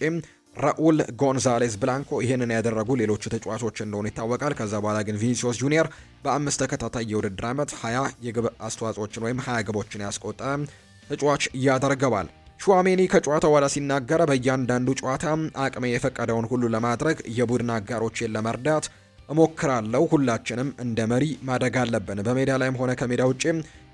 A: ራኡል ጎንዛሌስ ብላንኮ ይህንን ያደረጉ ሌሎቹ ተጫዋቾች እንደሆኑ ይታወቃል። ከዛ በኋላ ግን ቪኒሲዮስ ጁኒየር በ5 ተከታታይ የውድድር ዓመት 20 የግብ አስተዋጽኦችን ወይም 20 ግቦችን ያስቆጠረ ተጫዋች ያደርገዋል። ሹዋሜኒ ከጨዋታው በኋላ ሲናገር በእያንዳንዱ ጨዋታ አቅሜ የፈቀደውን ሁሉ ለማድረግ የቡድን አጋሮቼን ለመርዳት እሞክራለሁ። ሁላችንም እንደ መሪ ማደግ አለብን። በሜዳ ላይም ሆነ ከሜዳ ውጪ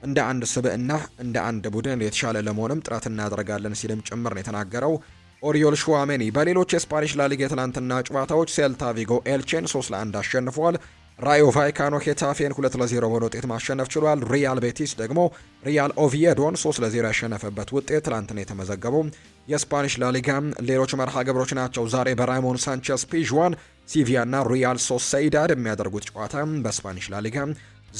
A: እንደ አንድ ስብዕና እንደ አንድ ቡድን የተሻለ ለመሆንም ጥረት እናደርጋለን ሲልም ጭምር ነው የተናገረው ኦሪዮል ሹዋሜኒ። በሌሎች የስፓኒሽ ላሊጋ የትናንትና ጨዋታዎች ሴልታ ቪጎ ኤልቼን 3-1 አሸንፏል። ራዮ ቫይካኖ ሄታፌን 2-0 በሆነ ውጤት ማሸነፍ ችሏል። ሪያል ቤቲስ ደግሞ ሪያል ኦቪዬዶን 3-0 ያሸነፈበት ውጤት ትላንት ነው የተመዘገበው። የስፓኒሽ ላሊጋ ሌሎች መርሃ ግብሮች ናቸው። ዛሬ በራይሞን ሳንቼዝ ፒዥዋን ሲቪያ እና ሪያል ሶሴይዳድ የሚያደርጉት ጨዋታ በስፓኒሽ ላሊጋ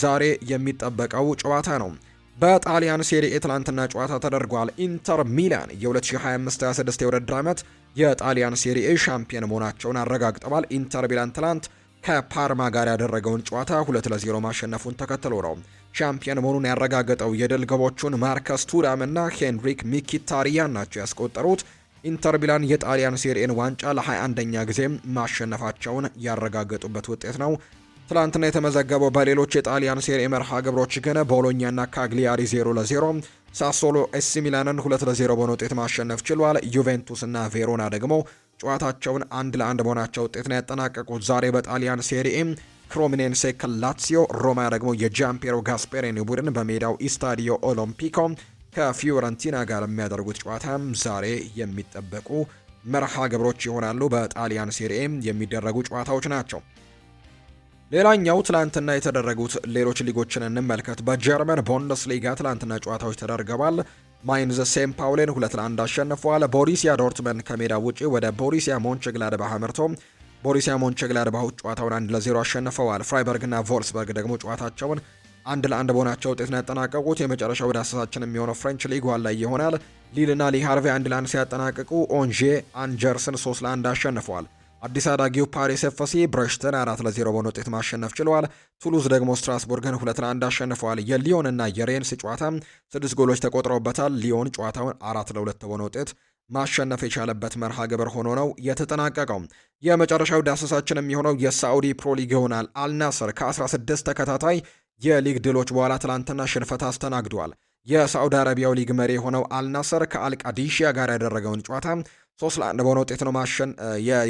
A: ዛሬ የሚጠበቀው ጨዋታ ነው። በጣሊያን ሴሪኤ ትላንትና ጨዋታ ተደርጓል። ኢንተር ሚላን የ2025-26 የውድድር ዓመት የጣሊያን ሴሪኤ ሻምፒዮን መሆናቸውን አረጋግጠዋል። ኢንተር ሚላን ትላንት ከፓርማ ጋር ያደረገውን ጨዋታ 2-0 ማሸነፉን ተከትሎ ነው ሻምፒዮን መሆኑን ያረጋገጠው። የድል ግቦቹን ማርከስ ቱራም እና ሄንሪክ ሚኪታሪያን ናቸው ያስቆጠሩት። ኢንተር ሚላን የጣሊያን ሴሪኤን ዋንጫ ለ21ኛ ጊዜ ማሸነፋቸውን ያረጋገጡበት ውጤት ነው ትላንትና የተመዘገበው። በሌሎች የጣሊያን ሴሪኤ መርሃ ግብሮች ግን ቦሎኛና ካግሊያሪ 0-0፣ ሳሶሎ ኤሲ ሚላንን 2-0 በሆነ ውጤት ማሸነፍ ችሏል። ዩቬንቱስ እና ቬሮና ደግሞ ጨዋታቸውን 1-1 በሆናቸው ውጤት ነው ያጠናቀቁት። ዛሬ በጣሊያን ሴሪኤ ክሮሚኔንሴ ከላትሲዮ፣ ሮማ ደግሞ የጃምፔሮ ጋስፔሬኒ ቡድን በሜዳው ኢስታዲዮ ኦሎምፒኮ ከፊዮረንቲና ጋር የሚያደርጉት ጨዋታም ዛሬ የሚጠበቁ መርሃ ግብሮች ይሆናሉ። በጣሊያን ሴሪኤ የሚደረጉ ጨዋታዎች ናቸው። ሌላኛው ትላንትና የተደረጉት ሌሎች ሊጎችን እንመልከት። በጀርመን ቡንደስሊጋ ትላንትና ጨዋታዎች ተደርገዋል። ማይንዝ ሴም ፓውሌን 2-1 አሸንፈዋል። ቦሩሲያ ዶርትመንድ ከሜዳ ውጪ ወደ ቦሩሲያ ሞንቸግላድባህ አምርቶ ቦሩሲያ ሞንቸግላድባህ ጨዋታውን 1-0 አሸንፈዋል። ፍራይበርግና ቮልስበርግ ደግሞ ጨዋታቸውን 1-1 በሆናቸው ውጤት ነው ያጠናቀቁት። የመጨረሻው ዳሰሳችን የሚሆነው ፍሬንች ሊግ ዋን ላይ ይሆናል። ሊልና ሊሃርቬ 1-1 ሲያጠናቅቁ ኦንዤ አንጀርስን 3-1 አሸንፈዋል። አዲስ አዳጊው ፓሪስ ኤፍሲ ብሬሽትን 4-0 በሆነ ውጤት ማሸነፍ ችለዋል። ቱሉዝ ደግሞ ስትራስቡርግን 2-1 አሸንፈዋል። የሊዮን እና የሬንስ ጨዋታ 6 ጎሎች ተቆጥረውበታል። ሊዮን ጨዋታውን 4-2 በሆነ ውጤት ማሸነፍ የቻለበት መርሃ ግብር ሆኖ ነው የተጠናቀቀው። የመጨረሻው ዳሰሳችን የሚሆነው የሳዑዲ ፕሮ ሊግ ይሆናል። አልናስር ከ16 ተከታታይ የሊግ ድሎች በኋላ ትላንትና ሽንፈት አስተናግዷል። የሳዑዲ አረቢያው ሊግ መሪ የሆነው አልናስር ከአልቃዲሺያ ጋር ያደረገውን ጨዋታ 3-1 በሆነ ውጤት ነው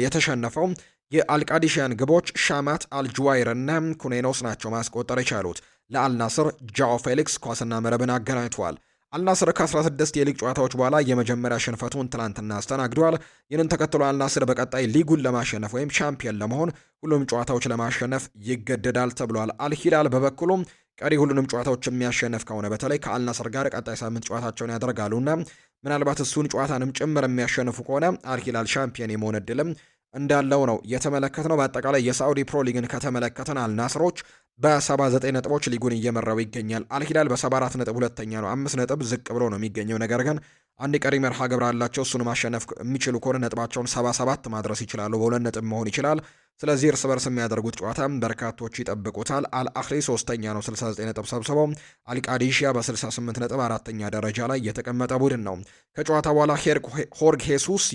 A: የተሸነፈው። የአልቃዲሺያን ግቦች ሻማት አልጁዋይር እና ኩኔኖስ ናቸው ማስቆጠር የቻሉት። ለአልናስር ጃኦ ፌሊክስ ኳስና መረብን አገናኝተዋል። አልናስር ከ16 የሊግ ጨዋታዎች በኋላ የመጀመሪያ ሽንፈቱን ትላንትና አስተናግዷል። ይህንን ተከትሎ አልናስር በቀጣይ ሊጉን ለማሸነፍ ወይም ቻምፒየን ለመሆን ሁሉም ጨዋታዎች ለማሸነፍ ይገደዳል ተብሏል። አልሂላል በበኩሉም ቀሪ ሁሉንም ጨዋታዎች የሚያሸነፍ ከሆነ በተለይ ከአልናስር ጋር ቀጣይ ሳምንት ጨዋታቸውን ያደርጋሉና ምናልባት እሱን ጨዋታንም ጭምር የሚያሸንፉ ከሆነ አልሂላል ሻምፒየን የመሆን እድልም እንዳለው ነው የተመለከትነው። በአጠቃላይ የሳዑዲ ፕሮ ሊግን ከተመለከተን አልናስሮች በ79 ነጥቦች ሊጉን እየመራው ይገኛል። አልሂላል በ74 ነጥብ ሁለተኛ ነው፣ 5 ነጥብ ዝቅ ብሎ ነው የሚገኘው። ነገር ግን አንድ ቀሪ መርሃ ግብር አላቸው። እሱን ማሸነፍ የሚችሉ ከሆነ ነጥባቸውን 77 ማድረስ ይችላሉ። በሁለት ነጥብ መሆን ይችላል። ስለዚህ እርስ በርስ የሚያደርጉት ጨዋታም በርካቶች ይጠብቁታል። አልአህሊ ሶስተኛ ነው 69 ነጥብ ሰብስበው። አልቃዲሺያ በ68 ነጥብ አራተኛ ደረጃ ላይ የተቀመጠ ቡድን ነው። ከጨዋታ በኋላ ሆርግ ሄሱስ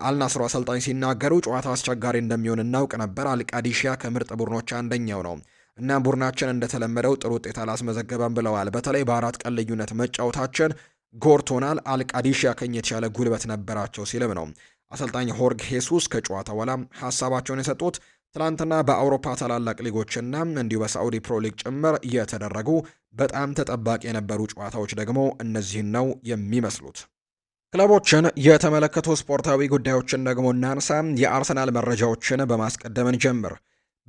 A: አልናስሩ አሰልጣኝ ሲናገሩ ጨዋታው አስቸጋሪ እንደሚሆን እናውቅ ነበር። አልቃዲሺያ ከምርጥ ቡድኖች አንደኛው ነው እና ቡድናችን እንደተለመደው ጥሩ ውጤት አላስመዘገበም ብለዋል። በተለይ በ4 ቀን ልዩነት መጫወታችን ጎርቶናል። አልቃዲሺያ ከኛ የተሻለ ጉልበት ነበራቸው ሲልም ነው አሰልጣኝ ሆርግ ሄሱስ ከጨዋታ በኋላ ሀሳባቸውን የሰጡት። ትላንትና በአውሮፓ ታላላቅ ሊጎችና እንዲሁ በሳዑዲ ፕሮ ሊግ ጭምር እየተደረጉ በጣም ተጠባቂ የነበሩ ጨዋታዎች ደግሞ እነዚህን ነው የሚመስሉት። ክለቦችን የተመለከቱ ስፖርታዊ ጉዳዮችን ደግሞ እናንሳ። የአርሰናል መረጃዎችን በማስቀደምን ጀምር።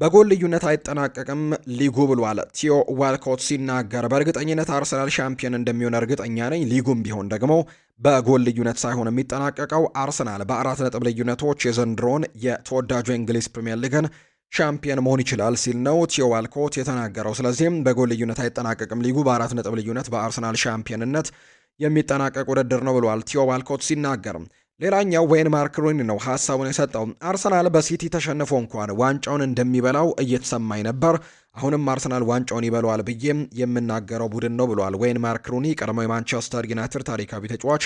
A: በጎል ልዩነት አይጠናቀቅም ሊጉ ብሏል ቲዮ ዋልኮት ሲናገር። በእርግጠኝነት አርሰናል ሻምፒዮን እንደሚሆን እርግጠኛ ነኝ። ሊጉም ቢሆን ደግሞ በጎል ልዩነት ሳይሆን የሚጠናቀቀው አርሰናል በ4 ነጥብ ልዩነቶች የዘንድሮን የተወዳጁ የእንግሊዝ ፕሪምየር ሊግን ሻምፒዮን መሆን ይችላል ሲል ነው ቲዮ ዋልኮት የተናገረው። ስለዚህም በጎል ልዩነት አይጠናቀቅም ሊጉ በ4 ነጥብ ልዩነት በአርሰናል ሻምፒዮንነት የሚጠናቀቅ ውድድር ነው ብሏል ቲዮ ዋልኮት ሲናገር። ሌላኛው ዌይን ማርክ ሩኒ ነው ሀሳቡን የሰጠው። አርሰናል በሲቲ ተሸንፎ እንኳን ዋንጫውን እንደሚበላው እየተሰማኝ ነበር። አሁንም አርሰናል ዋንጫውን ይበላዋል ብዬም የምናገረው ቡድን ነው ብሏል ዌይን ማርክ ሩኒ ቀድሞ የማንቸስተር ዩናይትድ ታሪካዊ ተጫዋች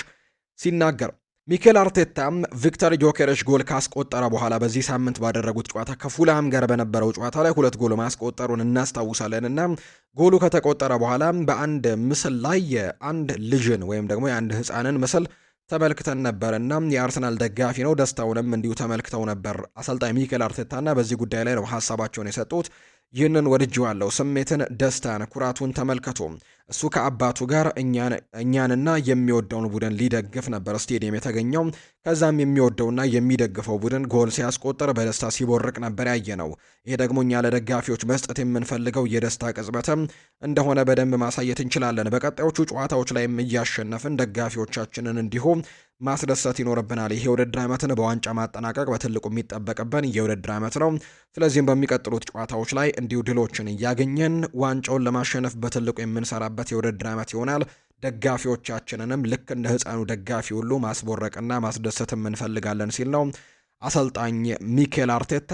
A: ሲናገር። ሚኬል አርቴታም ቪክተር ጆኬሬሽ ጎል ካስቆጠረ በኋላ በዚህ ሳምንት ባደረጉት ጨዋታ ከፉልሃም ጋር በነበረው ጨዋታ ላይ 2 ጎል ማስቆጠሩን እናስታውሳለንና ጎሉ ከተቆጠረ በኋላ በአንድ ምስል ላይ የአንድ ልጅን ወይም ደግሞ የአንድ ሕፃንን ምስል ተመልክተን ነበር እና የአርሰናል ደጋፊ ነው። ደስታውንም እንዲሁ ተመልክተው ነበር አሰልጣኝ ሚኬል አርቴታና በዚህ ጉዳይ ላይ ነው ሀሳባቸውን የሰጡት። ይህንን ወድጄዋለሁ፣ ስሜትን፣ ደስታን፣ ኩራቱን ተመልከቱ። እሱ ከአባቱ ጋር እኛንና የሚወደውን ቡድን ሊደግፍ ነበር ስቴዲየም የተገኘው። ከዛም የሚወደውና የሚደግፈው ቡድን ጎል ሲያስቆጥር በደስታ ሲቦርቅ ነበር ያየ ነው። ይሄ ደግሞ እኛ ለደጋፊዎች መስጠት የምንፈልገው የደስታ ቅጽበትም እንደሆነ በደንብ ማሳየት እንችላለን። በቀጣዮቹ ጨዋታዎች ላይም እያሸነፍን ደጋፊዎቻችንን እንዲሁም ማስደሰት ይኖርብናል። ይሄ የውድድር ዓመትን በዋንጫ ማጠናቀቅ በትልቁ የሚጠበቅብን የውድድር ዓመት ነው። ስለዚህም በሚቀጥሉት ጨዋታዎች ላይ እንዲሁ ድሎችን እያገኘን ዋንጫውን ለማሸነፍ በትልቁ የምንሰራበት የውድድር ዓመት ይሆናል። ደጋፊዎቻችንንም ልክ እንደ ሕፃኑ ደጋፊ ሁሉ ማስቦረቅና ማስደሰትም እንፈልጋለን ሲል ነው አሰልጣኝ ሚኬል አርቴታ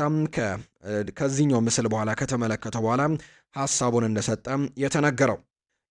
A: ከዚህኛው ምስል በኋላ ከተመለከተ በኋላ ሀሳቡን እንደሰጠ የተነገረው።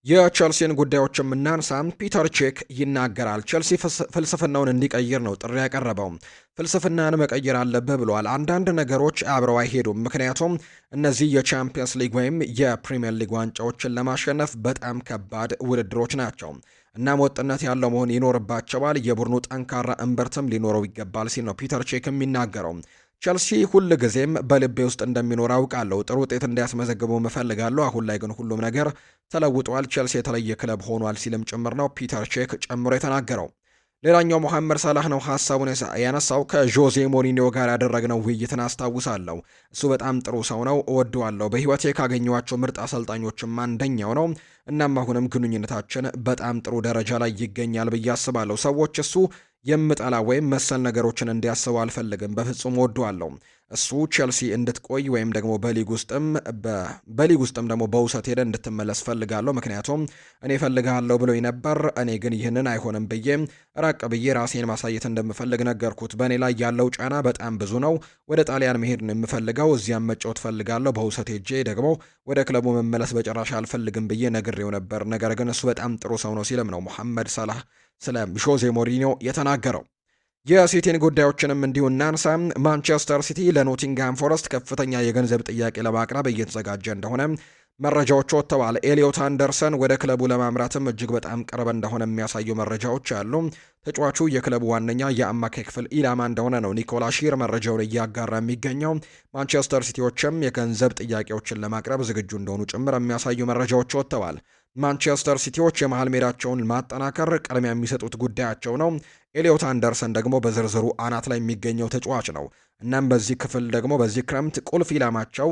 A: የቸልሲን ጉዳዮች የምናንሳ ፒተር ቼክ ይናገራል። ቸልሲ ፍልስፍናውን እንዲቀይር ነው ጥሪ ያቀረበው። ፍልስፍናን መቀየር አለብህ ብለዋል። አንዳንድ ነገሮች አብረው አይሄዱም፣ ምክንያቱም እነዚህ የቻምፒየንስ ሊግ ወይም የፕሪሚየር ሊግ ዋንጫዎችን ለማሸነፍ በጣም ከባድ ውድድሮች ናቸው። እናም ወጥነት ያለው መሆን ይኖርባቸዋል። የቡድኑ ጠንካራ እምብርትም ሊኖረው ይገባል ሲል ነው ፒተር ቼክ የሚናገረው። ቸልሲ ሁል ጊዜም በልቤ ውስጥ እንደሚኖር አውቃለሁ። ጥሩ ውጤት እንዲያስመዘግቡ እፈልጋለሁ። አሁን ላይ ግን ሁሉም ነገር ተለውጧል። ቸልሲ የተለየ ክለብ ሆኗል ሲልም ጭምር ነው ፒተር ቼክ ጨምሮ የተናገረው። ሌላኛው መሐመድ ሳላህ ነው ሐሳቡን ያነሳው። ከጆዜ ሞሪኒዮ ጋር ያደረግነው ውይይትን አስታውሳለሁ። እሱ በጣም ጥሩ ሰው ነው፣ እወደዋለሁ። በህይወቴ ካገኘኋቸው ምርጥ አሰልጣኞችም አንደኛው ነው። እናም አሁንም ግንኙነታችን በጣም ጥሩ ደረጃ ላይ ይገኛል ብዬ አስባለሁ። ሰዎች እሱ የምጠላ ወይም መሰል ነገሮችን እንዲያስቡ አልፈልግም። በፍጹም እወደዋለሁ። እሱ ቼልሲ እንድትቆይ ወይም ደግሞ በሊግ ውስጥም ደግሞ በውሰት ሄደ እንድትመለስ ፈልጋለሁ። ምክንያቱም እኔ ፈልጋለሁ ብሎኝ ነበር። እኔ ግን ይህንን አይሆንም ብዬ ራቅ ብዬ ራሴን ማሳየት እንደምፈልግ ነገርኩት። በእኔ ላይ ያለው ጫና በጣም ብዙ ነው። ወደ ጣሊያን መሄድ ነው የምፈልገው። እዚያም መጫወት ፈልጋለሁ። በውሰት ሄጄ ደግሞ ወደ ክለቡ መመለስ በጭራሽ አልፈልግም ብዬ ነግሬው ነበር። ነገር ግን እሱ በጣም ጥሩ ሰው ነው ሲልም ነው መሐመድ ሳላህ ስለ ዦዜ ሞሪኒዮ የተናገረው። የሲቲን ጉዳዮችንም እንዲሁ እናንሳ። ማንቸስተር ሲቲ ለኖቲንግሃም ፎረስት ከፍተኛ የገንዘብ ጥያቄ ለማቅረብ እየተዘጋጀ እንደሆነ መረጃዎች ወጥተዋል። ኤሊዮት አንደርሰን ወደ ክለቡ ለማምራትም እጅግ በጣም ቅርብ እንደሆነ የሚያሳዩ መረጃዎች አሉ። ተጫዋቹ የክለቡ ዋነኛ የአማካይ ክፍል ኢላማ እንደሆነ ነው ኒኮላ ሺር መረጃውን እያጋራ የሚገኘው። ማንቸስተር ሲቲዎችም የገንዘብ ጥያቄዎችን ለማቅረብ ዝግጁ እንደሆኑ ጭምር የሚያሳዩ መረጃዎች ወጥተዋል። ማንቸስተር ሲቲዎች የመሃል ሜዳቸውን ማጠናከር ቅድሚያ የሚሰጡት ጉዳያቸው ነው። ኤሊዮት አንደርሰን ደግሞ በዝርዝሩ አናት ላይ የሚገኘው ተጫዋች ነው። እናም በዚህ ክፍል ደግሞ በዚህ ክረምት ቁልፍ ኢላማቸው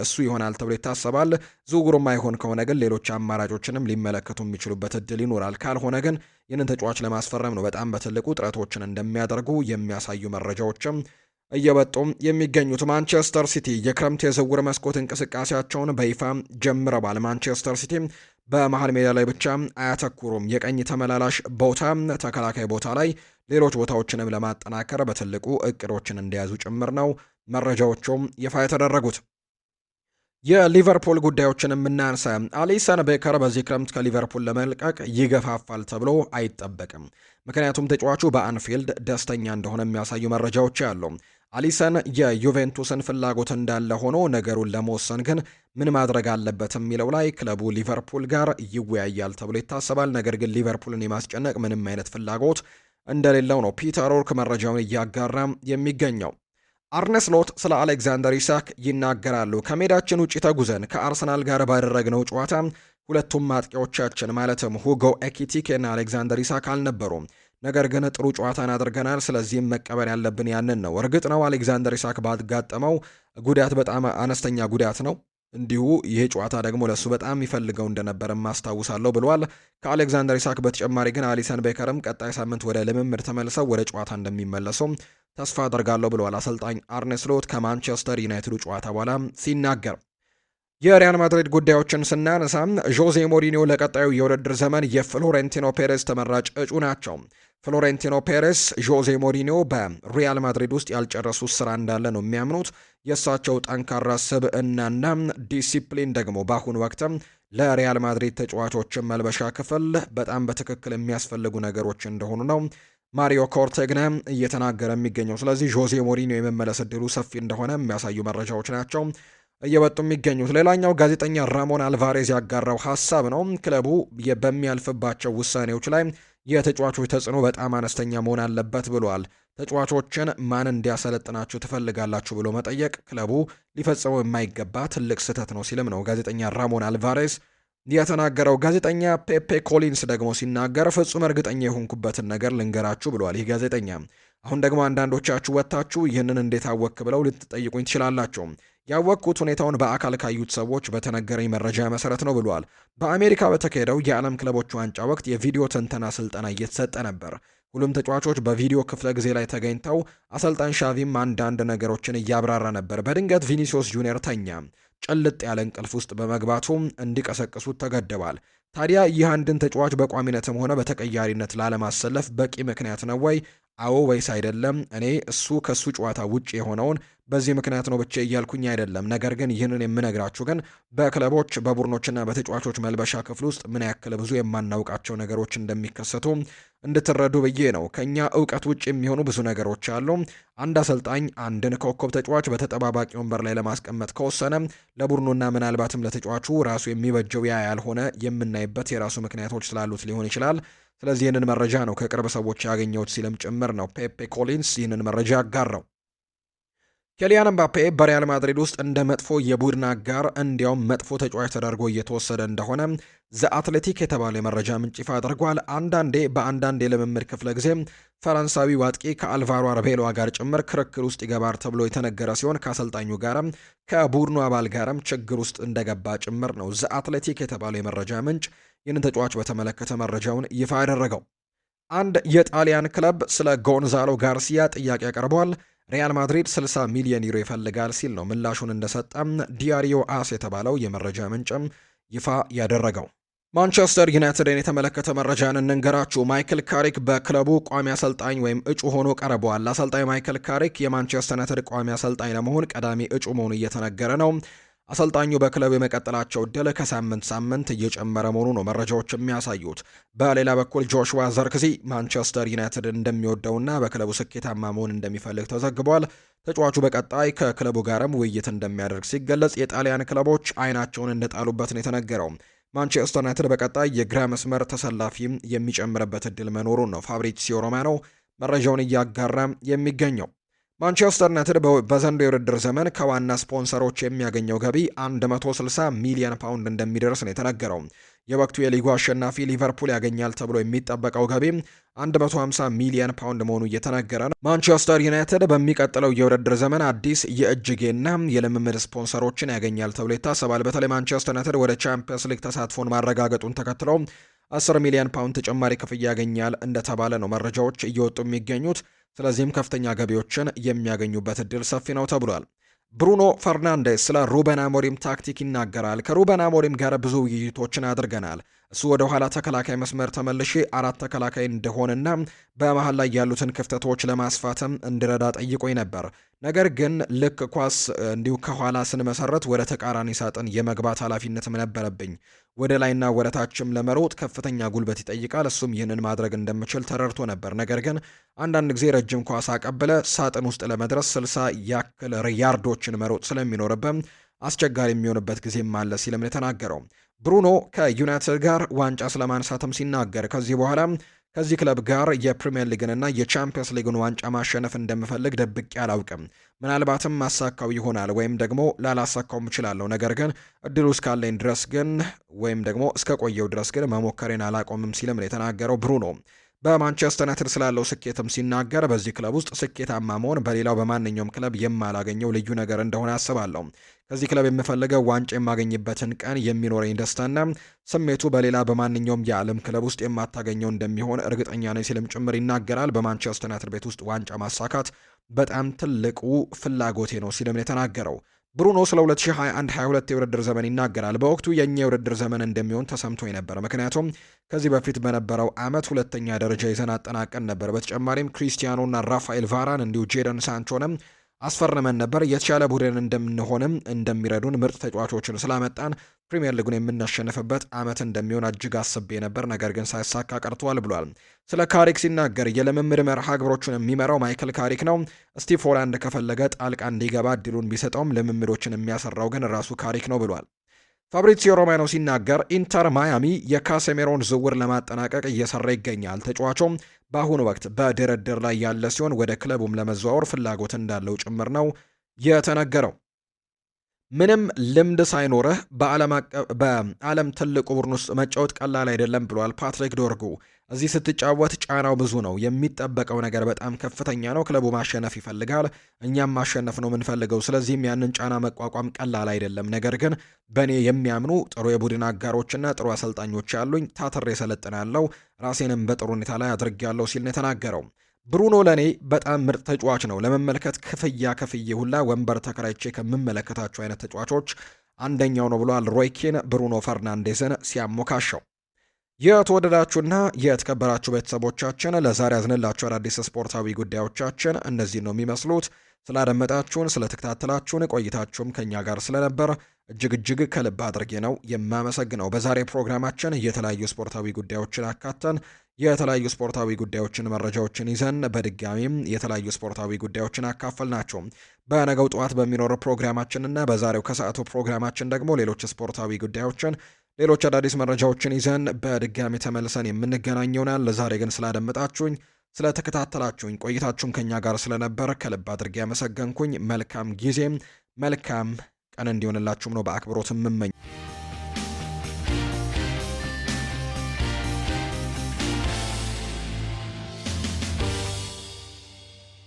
A: እሱ ይሆናል ተብሎ ይታሰባል። ዝውውሩ ማይሆን ከሆነ ግን ሌሎች አማራጮችንም ሊመለከቱ የሚችሉበት እድል ይኖራል። ካልሆነ ግን ይህንን ተጫዋች ለማስፈረም ነው በጣም በትልቁ ጥረቶችን እንደሚያደርጉ የሚያሳዩ መረጃዎችም እየወጡም የሚገኙት። ማንቸስተር ሲቲ የክረምት የዝውውር መስኮት እንቅስቃሴያቸውን በይፋ ጀምረዋል። ማንቸስተር ሲቲ በመሃል ሜዳ ላይ ብቻ አያተኩሩም። የቀኝ ተመላላሽ ቦታ፣ ተከላካይ ቦታ ላይ ሌሎች ቦታዎችንም ለማጠናከር በትልቁ እቅዶችን እንደያዙ ጭምር ነው መረጃዎቹም ይፋ የተደረጉት። የሊቨርፑል ጉዳዮችን የምናንሳ። አሊሰን ቤከር በዚህ ክረምት ከሊቨርፑል ለመልቀቅ ይገፋፋል ተብሎ አይጠበቅም። ምክንያቱም ተጫዋቹ በአንፊልድ ደስተኛ እንደሆነ የሚያሳዩ መረጃዎች አሉ። አሊሰን የዩቬንቱስን ፍላጎት እንዳለ ሆኖ ነገሩን ለመወሰን ግን ምን ማድረግ አለበት የሚለው ላይ ክለቡ ሊቨርፑል ጋር ይወያያል ተብሎ ይታሰባል። ነገር ግን ሊቨርፑልን የማስጨነቅ ምንም አይነት ፍላጎት እንደሌለው ነው ፒተር ኦርክ መረጃውን እያጋራ የሚገኘው። አርነ ስሎት ስለ አሌክዛንደር ኢሳክ ይናገራሉ። ከሜዳችን ውጭ ተጉዘን ከአርሰናል ጋር ባደረግነው ጨዋታ ሁለቱም አጥቂዎቻችን ማለትም ሁጎ ኤኪቲኬ እና አሌክዛንደር ኢሳክ አልነበሩም። ነገር ግን ጥሩ ጨዋታን አድርገናል። ስለዚህም መቀበል ያለብን ያንን ነው። እርግጥ ነው አሌክዛንደር ኢሳክ ባጋጠመው ጉዳት በጣም አነስተኛ ጉዳት ነው። እንዲሁ ይሄ ጨዋታ ደግሞ ለሱ በጣም ይፈልገው እንደነበር ማስታውሳለሁ ብሏል። ከአሌክዛንደር ኢሳክ በተጨማሪ ግን አሊሰን ቤከርም ቀጣይ ሳምንት ወደ ልምምድ ተመልሰው ወደ ጨዋታ እንደሚመለሱ ተስፋ አደርጋለሁ ብለዋል አሰልጣኝ አርኔ ስሎት ከማንቸስተር ዩናይትዱ ጨዋታ በኋላ ሲናገር። የሪያል ማድሪድ ጉዳዮችን ስናነሳ ዦዜ ሞሪኒዮ ለቀጣዩ የውድድር ዘመን የፍሎሬንቲኖ ፔሬስ ተመራጭ እጩ ናቸው። ፍሎሬንቲኖ ፔሬስ ዦዜ ሞሪኒዮ በሪያል ማድሪድ ውስጥ ያልጨረሱት ስራ እንዳለ ነው የሚያምኑት። የእሳቸው ጠንካራ ስብዕናና ዲሲፕሊን ደግሞ በአሁኑ ወቅትም ለሪያል ማድሪድ ተጫዋቾችን መልበሻ ክፍል በጣም በትክክል የሚያስፈልጉ ነገሮች እንደሆኑ ነው ማሪዮ ኮርቴግና እየተናገረ የሚገኘው። ስለዚህ ዦዜ ሞሪኒዮ የመመለስ እድሉ ሰፊ እንደሆነ የሚያሳዩ መረጃዎች ናቸው እየወጡ የሚገኙት። ሌላኛው ጋዜጠኛ ራሞን አልቫሬዝ ያጋራው ሀሳብ ነው። ክለቡ በሚያልፍባቸው ውሳኔዎች ላይ የተጫዋቾች ተጽዕኖ በጣም አነስተኛ መሆን አለበት ብሏል። ተጫዋቾችን ማን እንዲያሰለጥናችሁ ትፈልጋላችሁ ብሎ መጠየቅ ክለቡ ሊፈጽመው የማይገባ ትልቅ ስህተት ነው ሲልም ነው ጋዜጠኛ ራሞን አልቫሬዝ የተናገረው። ጋዜጠኛ ፔፔ ኮሊንስ ደግሞ ሲናገር ፍጹም እርግጠኛ የሆንኩበትን ነገር ልንገራችሁ ብሏል። ይህ ጋዜጠኛ አሁን ደግሞ አንዳንዶቻችሁ ወጥታችሁ ይህንን እንዴት አወክ ብለው ልትጠይቁኝ ትችላላችሁ። ያወቅኩት ሁኔታውን በአካል ካዩት ሰዎች በተነገረኝ መረጃ መሰረት ነው ብሏል። በአሜሪካ በተካሄደው የዓለም ክለቦች ዋንጫ ወቅት የቪዲዮ ትንተና ስልጠና እየተሰጠ ነበር። ሁሉም ተጫዋቾች በቪዲዮ ክፍለ ጊዜ ላይ ተገኝተው አሰልጣኝ ሻቪም አንዳንድ ነገሮችን እያብራራ ነበር። በድንገት ቪኒሲዮስ ጁኒየር ተኛ። ጭልጥ ያለ እንቅልፍ ውስጥ በመግባቱ እንዲቀሰቅሱት ተገደዋል። ታዲያ ይህ አንድን ተጫዋች በቋሚነትም ሆነ በተቀያሪነት ላለማሰለፍ በቂ ምክንያት ነው ወይ? አዎ ወይስ አይደለም? እኔ እሱ ከሱ ጨዋታ ውጭ የሆነውን በዚህ ምክንያት ነው ብቻ እያልኩኝ አይደለም። ነገር ግን ይህንን የምነግራችሁ ግን በክለቦች በቡድኖችና በተጫዋቾች መልበሻ ክፍል ውስጥ ምን ያክል ብዙ የማናውቃቸው ነገሮች እንደሚከሰቱ እንድትረዱ ብዬ ነው። ከኛ እውቀት ውጭ የሚሆኑ ብዙ ነገሮች አሉ። አንድ አሰልጣኝ አንድን ኮከብ ተጫዋች በተጠባባቂ ወንበር ላይ ለማስቀመጥ ከወሰነ ለቡድኑና ምናልባትም ለተጫዋቹ ራሱ የሚበጀው ያ ያልሆነ የምናይበት የራሱ ምክንያቶች ስላሉት ሊሆን ይችላል። ስለዚህ ይህንን መረጃ ነው ከቅርብ ሰዎች ያገኘሁት ሲልም ጭምር ነው ፔፔ ኮሊንስ ይህንን መረጃ ያጋራው። ኬሊያን ምባፔ በሪያል ማድሪድ ውስጥ እንደ መጥፎ የቡድን አጋር እንዲያውም መጥፎ ተጫዋች ተደርጎ እየተወሰደ እንደሆነ ዘ አትሌቲክ የተባለው የመረጃ ምንጭ ይፋ አድርጓል። አንዳንዴ በአንዳንድ የልምምድ ክፍለ ጊዜ ፈረንሳዊ ዋጥቂ ከአልቫሮ አርቤሎ ጋር ጭምር ክርክር ውስጥ ይገባር ተብሎ የተነገረ ሲሆን ከአሰልጣኙ ጋርም ከቡድኑ አባል ጋርም ችግር ውስጥ እንደገባ ጭምር ነው ዘ አትሌቲክ የተባለው የመረጃ ምንጭ ይህንን ተጫዋች በተመለከተ መረጃውን ይፋ ያደረገው። አንድ የጣሊያን ክለብ ስለ ጎንዛሎ ጋርሲያ ጥያቄ ያቀርበዋል። ሪያል ማድሪድ 60 ሚሊዮን ዩሮ ይፈልጋል ሲል ነው ምላሹን እንደሰጠም ዲያሪዮ አስ የተባለው የመረጃ ምንጭም ይፋ ያደረገው። ማንቸስተር ዩናይትድን የተመለከተ መረጃን እንንገራችሁ። ማይክል ካሪክ በክለቡ ቋሚ አሰልጣኝ ወይም እጩ ሆኖ ቀርበዋል። አሰልጣኝ ማይክል ካሪክ የማንቸስተር ዩናይትድ ቋሚ አሰልጣኝ ለመሆን ቀዳሚ እጩ መሆኑ እየተነገረ ነው። አሰልጣኙ በክለቡ የመቀጠላቸው እድል ከሳምንት ሳምንት እየጨመረ መሆኑ ነው መረጃዎች የሚያሳዩት። በሌላ በኩል ጆሹዋ ዘርክዚ ማንቸስተር ዩናይትድ እንደሚወደውና በክለቡ ስኬታማ መሆን እንደሚፈልግ ተዘግቧል። ተጫዋቹ በቀጣይ ከክለቡ ጋርም ውይይት እንደሚያደርግ ሲገለጽ፣ የጣሊያን ክለቦች አይናቸውን እንደጣሉበት ነው የተነገረው። ማንቸስተር ዩናይትድ በቀጣይ የግራ መስመር ተሰላፊም የሚጨምርበት እድል መኖሩን ነው ፋብሪዚዮ ሮማኖ መረጃውን እያጋራ የሚገኘው። ማንቸስተር ዩናይትድ በዘንድሮው የውድድር ዘመን ከዋና ስፖንሰሮች የሚያገኘው ገቢ 160 ሚሊዮን ፓውንድ እንደሚደርስ ነው የተነገረው። የወቅቱ የሊጉ አሸናፊ ሊቨርፑል ያገኛል ተብሎ የሚጠበቀው ገቢ 150 ሚሊዮን ፓውንድ መሆኑ እየተነገረ ነው። ማንቸስተር ዩናይትድ በሚቀጥለው የውድድር ዘመን አዲስ የእጅጌና የልምምድ ስፖንሰሮችን ያገኛል ተብሎ ይታሰባል። በተለይ ማንቸስተር ዩናይትድ ወደ ቻምፒየንስ ሊግ ተሳትፎን ማረጋገጡን ተከትሎ 10 ሚሊዮን ፓውንድ ተጨማሪ ክፍያ ያገኛል እንደተባለ ነው መረጃዎች እየወጡ የሚገኙት። ስለዚህም ከፍተኛ ገቢዎችን የሚያገኙበት እድል ሰፊ ነው ተብሏል። ብሩኖ ፈርናንዴስ ስለ ሩበን አሞሪም ታክቲክ ይናገራል። ከሩበን አሞሪም ጋር ብዙ ውይይቶችን አድርገናል። እሱ ወደ ኋላ ተከላካይ መስመር ተመልሼ 4 ተከላካይ እንደሆነና በመሃል ላይ ያሉትን ክፍተቶች ለማስፋትም እንድረዳ ጠይቆኝ ነበር። ነገር ግን ልክ ኳስ እንዲሁ ከኋላ ስንመሰረት ወደ ተቃራኒ ሳጥን የመግባት ኃላፊነትም ነበረብኝ። ወደ ላይና ወደ ታችም ለመሮጥ ከፍተኛ ጉልበት ይጠይቃል። እሱም ይህንን ማድረግ እንደምችል ተረድቶ ነበር። ነገር ግን አንዳንድ ጊዜ ረጅም ኳስ አቀብለ ሳጥን ውስጥ ለመድረስ 60 ያክል ያርዶችን መሮጥ ስለሚኖርብን አስቸጋሪ የሚሆንበት ጊዜም አለ ሲልም ነው የተናገረው። ብሩኖ ከዩናይትድ ጋር ዋንጫ ስለማንሳትም ሲናገር ከዚህ በኋላ ከዚህ ክለብ ጋር የፕሪሚየር ሊግንና የቻምፒየንስ ሊግን ዋንጫ ማሸነፍ እንደምፈልግ ደብቄ አላውቅም። ምናልባትም ማሳካው ይሆናል ወይም ደግሞ ላላሳካውም እችላለሁ። ነገር ግን እድሉ እስካለኝ ድረስ ግን ወይም ደግሞ እስከ ቆየው ድረስ ግን መሞከሬን አላቆምም ሲልም ነው የተናገረው ብሩኖ። በማንቸስተር ዩናይትድ ስላለው ስኬትም ሲናገር በዚህ ክለብ ውስጥ ስኬታማ መሆን በሌላው በማንኛውም ክለብ የማላገኘው ልዩ ነገር እንደሆነ አስባለሁ። ከዚህ ክለብ የምፈልገው ዋንጫ የማገኝበትን ቀን የሚኖረኝ ደስታና ስሜቱ በሌላ በማንኛውም የዓለም ክለብ ውስጥ የማታገኘው እንደሚሆን እርግጠኛ ነኝ ሲልም ጭምር ይናገራል። በማንቸስተር ዩናይትድ ቤት ውስጥ ዋንጫ ማሳካት በጣም ትልቁ ፍላጎቴ ነው ሲልም የተናገረው። ብሩኖ ስለ 2021-22 የውድድር ዘመን ይናገራል። በወቅቱ የኛ የውድድር ዘመን እንደሚሆን ተሰምቶኝ ነበር፣ ምክንያቱም ከዚህ በፊት በነበረው ዓመት 2ኛ ደረጃ ይዘን አጠናቀን ነበር። በተጨማሪም ክሪስቲያኖና ራፋኤል ቫራን እንዲሁ ጄደን ሳንቾንም አስፈርመን ነበር። የተሻለ ቡድን እንደምንሆንም እንደሚረዱን ምርጥ ተጫዋቾችን ስላመጣን ፕሪሚየር ሊጉን የምናሸንፍበት ዓመት እንደሚሆን እጅግ አስቤ ነበር፣ ነገር ግን ሳይሳካ ቀርቷል ብሏል። ስለ ካሪክ ሲናገር የልምምድ መርሃ ግብሮችን የሚመራው ማይክል ካሪክ ነው። ስቲቭ ሆላንድ ከፈለገ ጣልቃ እንዲገባ እድሉን ቢሰጠውም ልምምዶችን የሚያሰራው ግን ራሱ ካሪክ ነው ብሏል። ፋብሪዚዮ ሮማኖ ሲናገር ኢንተር ማያሚ የካሴሜሮን ዝውውር ለማጠናቀቅ እየሰራ ይገኛል። ተጫዋቹም በአሁኑ ወቅት በድርድር ላይ ያለ ሲሆን ወደ ክለቡም ለመዘዋወር ፍላጎት እንዳለው ጭምር ነው የተነገረው። ምንም ልምድ ሳይኖርህ በዓለም ትልቁ ቡድን ውስጥ መጫወት ቀላል አይደለም ብሏል ፓትሪክ ዶርጉ። እዚህ ስትጫወት ጫናው ብዙ ነው፣ የሚጠበቀው ነገር በጣም ከፍተኛ ነው። ክለቡ ማሸነፍ ይፈልጋል፣ እኛም ማሸነፍ ነው የምንፈልገው። ስለዚህም ያንን ጫና መቋቋም ቀላል አይደለም። ነገር ግን በእኔ የሚያምኑ ጥሩ የቡድን አጋሮችና ጥሩ አሰልጣኞች ያሉኝ፣ ታትሬ ሰለጥናለሁ፣ ራሴንም በጥሩ ሁኔታ ላይ አድርጌያለሁ ሲል ነው የተናገረው። ብሩኖ ለኔ በጣም ምርጥ ተጫዋች ነው። ለመመልከት ክፍያ ሁላ ወንበር ተከራይቼ ከምመለከታቸው አይነት ተጫዋቾች አንደኛው ነው ብሏል ሮይ ኪን ብሩኖ ፈርናንዴዝን ሲያሞካሸው። የተወደዳችሁና የተከበራችሁ ቤተሰቦቻችን ለዛሬ ያዝንላችሁ አዳዲስ ስፖርታዊ ጉዳዮቻችን እነዚህ ነው የሚመስሉት። ስላደመጣችሁን፣ ስለተከታተላችሁን ቆይታችሁም ከኛ ጋር ስለነበር እጅግ ከልብ አድርጌ ነው የማመሰግነው። በዛሬ ፕሮግራማችን የተለያዩ ስፖርታዊ ጉዳዮችን አካተን የተለያዩ ስፖርታዊ ጉዳዮችን መረጃዎችን ይዘን በድጋሚም የተለያዩ ስፖርታዊ ጉዳዮችን አካፈልናቸው። በነገው ጠዋት በሚኖረው ፕሮግራማችንና በዛሬው ከሰዓቱ ፕሮግራማችን ደግሞ ሌሎች ስፖርታዊ ጉዳዮችን ሌሎች አዳዲስ መረጃዎችን ይዘን በድጋሚ ተመልሰን የምንገናኝ ይሆናል። ለዛሬ ግን ስላደመጣችሁኝ ስለተከታተላችሁኝ ቆይታችሁም ከኛ ጋር ስለነበር ከልብ አድርጌ ያመሰገንኩኝ። መልካም ጊዜ መልካም ቀን እንዲሆንላችሁም ነው በአክብሮት የምመኝ።